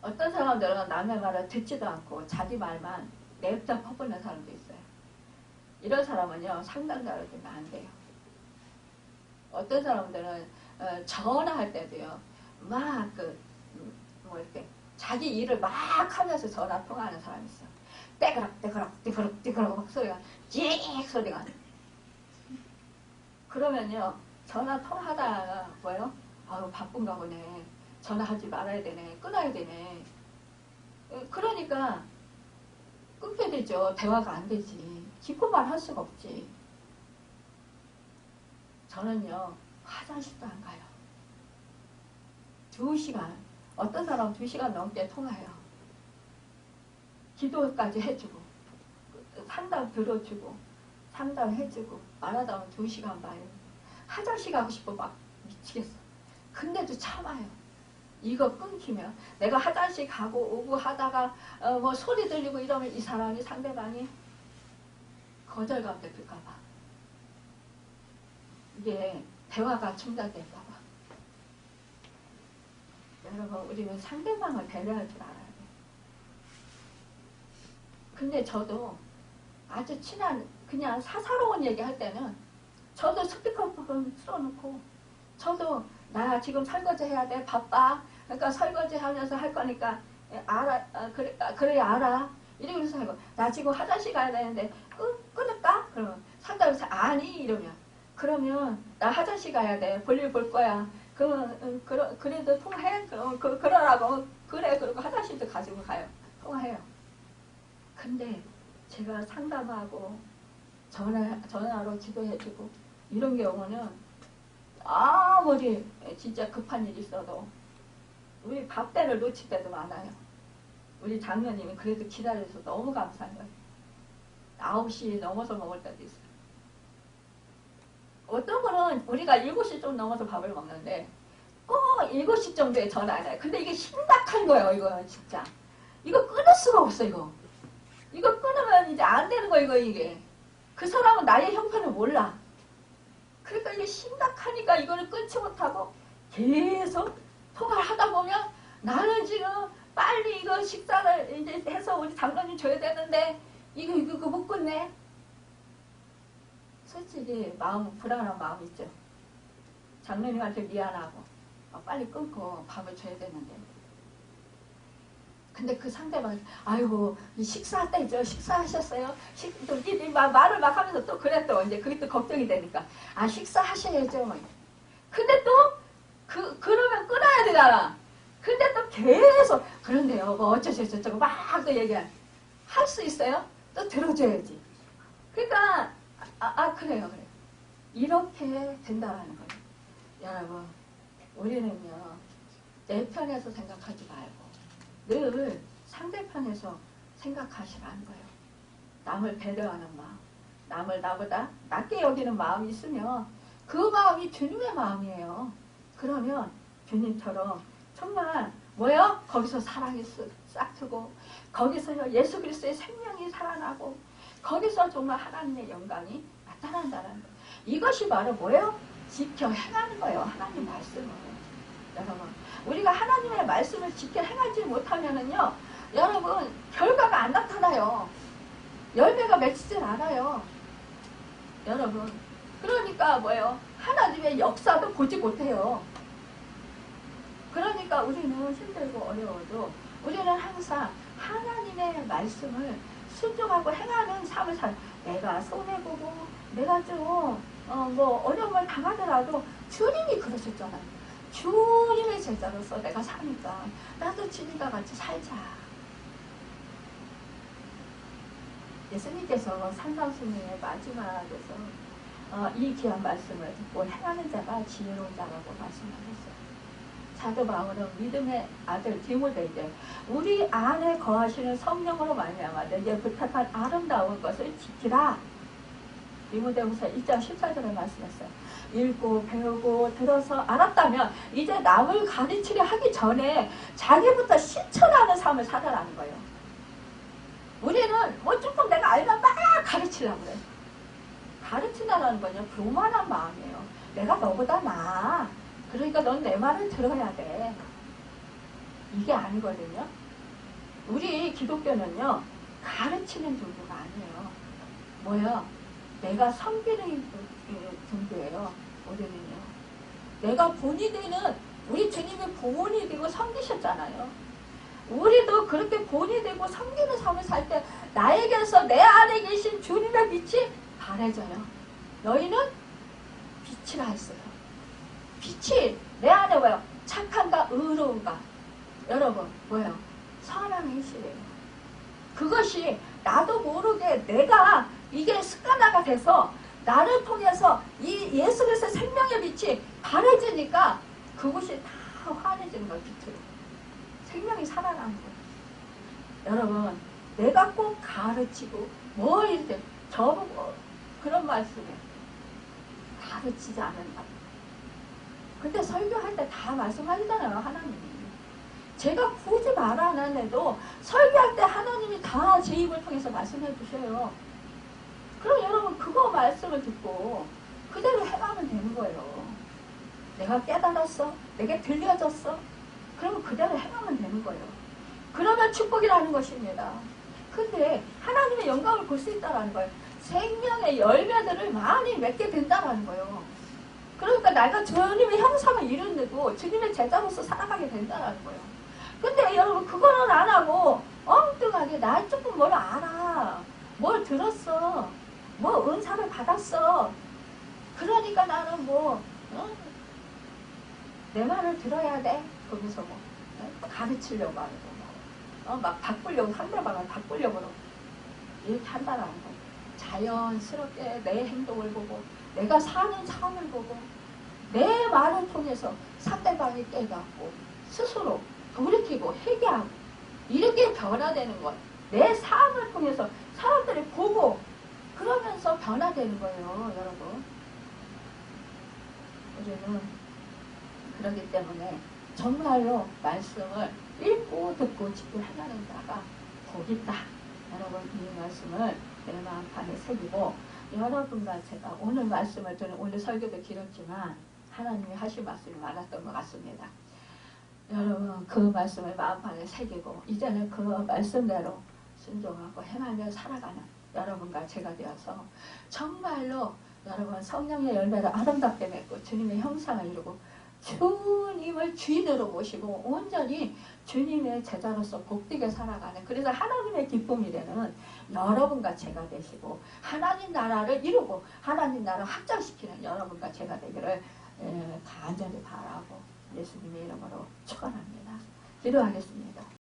어떤 사람들은 남의 말을 듣지도 않고 자기 말만 냅다 퍼붓는 사람도 있어요. 이런 사람은요 상담가를 두면 안 돼요. 어떤 사람들은 전화할 때도요 막 이렇게 자기 일을 막 하면서 전화 통화하는 사람이 있어요. 떼그락 막 소리가 찌익 소리가 그러면요 전화 통화하다가 뭐예요? 바쁜가 보네. 전화하지 말아야 되네. 끊어야 되네. 그러니까 끊게 되죠. 대화가 안 되지. 기쁘만 할 수가 없지. 저는요 화장실도 안 가요. 2시간 어떤 사람은 2시간 넘게 통화해요. 기도까지 해주고 상담 들어주고 상담해주고 말하다 보면 2시간 봐요. 화장실 가고 싶어 막 미치겠어. 근데도 참아요. 이거 끊기면 내가 화장실 가고 오고 하다가 뭐 소리 들리고 이러면 이 사람이 상대방이 거절감 느낄까봐 이게 대화가 중단될까봐 여러분 우리는 상대방을 배려할 줄 알아야 돼. 근데 저도 아주 친한 그냥 사사로운 얘기 할 때는 저도 스피커폰 틀어놓고 저도 나 지금 설거지 해야 돼 바빠 그러니까 설거지 하면서 할 거니까 알아 그래 알아 이러면서 하고 나 지금 화장실 가야 되는데 끊을까? 그러면 상담에서 아니 이러면 그러면 나 화장실 가야 돼 볼일 볼 거야 그래도 통화해? 그러라고 그래 그러고 화장실도 가지고 가요 통화해요. 근데 제가 상담하고 전화로 기도해주고 이런 경우는 아무리 진짜 급한 일이 있어도 우리 밥때를 놓칠 때도 많아요. 우리 장로님이 그래도 기다려줘서 너무 감사한 거예요. 9시 넘어서 먹을 때도 있어요. 어떤 거는 우리가 7시 좀 넘어서 밥을 먹는데 꼭 7시 정도에 전화 안 해요. 근데 이게 심각한 거예요. 이거 진짜. 이거 끊을 수가 없어 이거. 이거 끊으면 이제 안 되는 거예요. 이게. 그 사람은 나의 형편을 몰라. 그러니까 이게 심각하니까 이거를 끊지 못하고 계속 통화를 하다 보면 나는 지금 빨리 이거 식사를 이제 해서 우리 장로님 줘야 되는데 이거 못 끊네. 솔직히 불안한 마음 있죠. 장로님한테 미안하고 빨리 끊고 밥을 줘야 되는데. 근데 그 상대방이 아이고 식사할 때죠. 식사하셨어요? 또 말을 막 하면서 또 그래 또 이제 그게 또 걱정이 되니까 식사하셔야죠. 근데 또 그러면 끊어야 되잖아. 근데 또 계속 그런데요 뭐 어쩌고 막 또 얘기할 수 있어요? 또 들어줘야지. 그러니까 그래요. 이렇게 된다는 거예요. 여러분 우리는요 내 편에서 생각하지 말고 늘 상대편에서 생각하시라는 거예요. 남을 배려하는 마음, 남을 나보다 낮게 여기는 마음이 있으면 그 마음이 주님의 마음이에요. 그러면 주님처럼 정말 뭐요? 거기서 사랑이 싹 트고 거기서 예수 그리스도의 생명이 살아나고 거기서 정말 하나님의 영광이 나타난다는 거예요. 이것이 바로 뭐예요? 지켜 행하는 거예요. 하나님 말씀을. 여러분 우리가 하나님의 말씀을 지켜 행하지 못하면은요 여러분 결과가 안 나타나요. 열매가 맺히질 않아요. 여러분 그러니까 뭐예요? 하나님의 역사도 보지 못해요. 그러니까 우리는 힘들고 어려워도 우리는 항상 하나님의 말씀을 순종하고 행하는 삶을 내가 손해보고 내가 좀 뭐 어려움을 당하더라도 주님이 그러셨잖아요. 주님의 제자로서 내가 사니까 나도 주님과 같이 살자. 예수님께서 산상수훈의 마지막에서 이 귀한 말씀을 듣고 행하는 자가 지혜로운 자라고 말씀하셨어요. 사도 바울은 믿음의 아들 디모데에게 우리 안에 거하시는 성령으로 말미암아 내게 부탁한 아름다운 것을 지키라. 디모데후서 1장 14절에 말씀했어요. 읽고 배우고 들어서 알았다면 이제 남을 가르치려 하기 전에 자기부터 실천하는 삶을 살아라는 거예요. 우리는 뭐 조금 내가 알면 막 가르치려고 그래. 가르친다는 건요 교만한 마음이에요. 내가 너보다 나아. 그러니까 넌 내 말을 들어야 돼. 이게 아니거든요. 우리 기독교는요 가르치는 종교가 아니에요. 뭐예요? 내가 섬기는 종교예요. 우리는요. 내가 본이 되는 우리 주님이 본이 되고 섬기셨잖아요. 우리도 그렇게 본이 되고 섬기는 삶을 살 때 나에게서 내 안에 계신 주님의 빛이 바래져요. 너희는 빛이라 했어요. 빛이 내 안에 뭐예요? 착한가 의로운가. 여러분 뭐예요? 선한 행실이에요. 그것이 나도 모르게 내가 이게 습관화가 돼서 나를 통해서 이 예수 그리스도의 생명의 빛이 바래지니까 그곳이 다 환해지는 거예요. 빛으로. 생명이 살아나는 거예요. 여러분 내가 꼭 가르치고 뭐 이렇게 저보고 그런 말씀에 가르치지 않는다. 근데 설교할 때 다 말씀하시잖아요. 하나님이. 제가 굳이 말 안 해도 설교할 때 하나님이 다 제 입을 통해서 말씀해 주셔요. 그럼 여러분 그거 말씀을 듣고 그대로 해가면 되는 거예요. 내가 깨달았어. 내게 들려졌어. 그러면 그대로 해가면 되는 거예요. 그러면 축복이라는 것입니다. 근데 하나님의 영광을 볼 수 있다는 거예요. 생명의 열매들을 많이 맺게 된다는 거예요. 그러니까 내가 주님의 형상을 이루는데도 주님의 제자로서 살아가게 된다는 거예요. 근데 여러분 그거는 안 하고 엉뚱하게 나 조금 뭘 알아. 뭘 들었어. 뭐 은사를 받았어. 그러니까 나는 내 말을 들어야 돼. 거기서 가르치려고 하는 거. 막 바꾸려고 상대방을 바꾸려고 이렇게 한다는 거. 자연스럽게 내 행동을 보고 내가 사는 삶을 보고 내 말을 통해서 상대방이 깨닫고 스스로 돌이키고 회개하고 이렇게 변화되는 것. 내 삶을 통해서 사람들이 보고 그러면서 변화되는 거예요. 여러분. 우리는 그렇기 때문에 정말로 말씀을 읽고 듣고 집중하는 자가 복 있다. 여러분 이 말씀을 내 마음판에 새기고 여러분과 제가 오늘 말씀을 저는 오늘 설교도 길었지만 하나님이 하신 말씀이 많았던 것 같습니다. 여러분 그 말씀을 마음판에 새기고 이제는 그 말씀대로 순종하고 행하며 살아가는 여러분과 제가 되어서 정말로 여러분 성령의 열매를 아름답게 맺고 주님의 형상을 이루고 주님을 주인으로 모시고 온전히 주님의 제자로서 복되게 살아가는 그래서 하나님의 기쁨이 되는 여러분과 제가 되시고 하나님 나라를 이루고 하나님 나라를 확장시키는 여러분과 제가 되기를 간절히 바라고 예수님의 이름으로 축원합니다. 기도하겠습니다.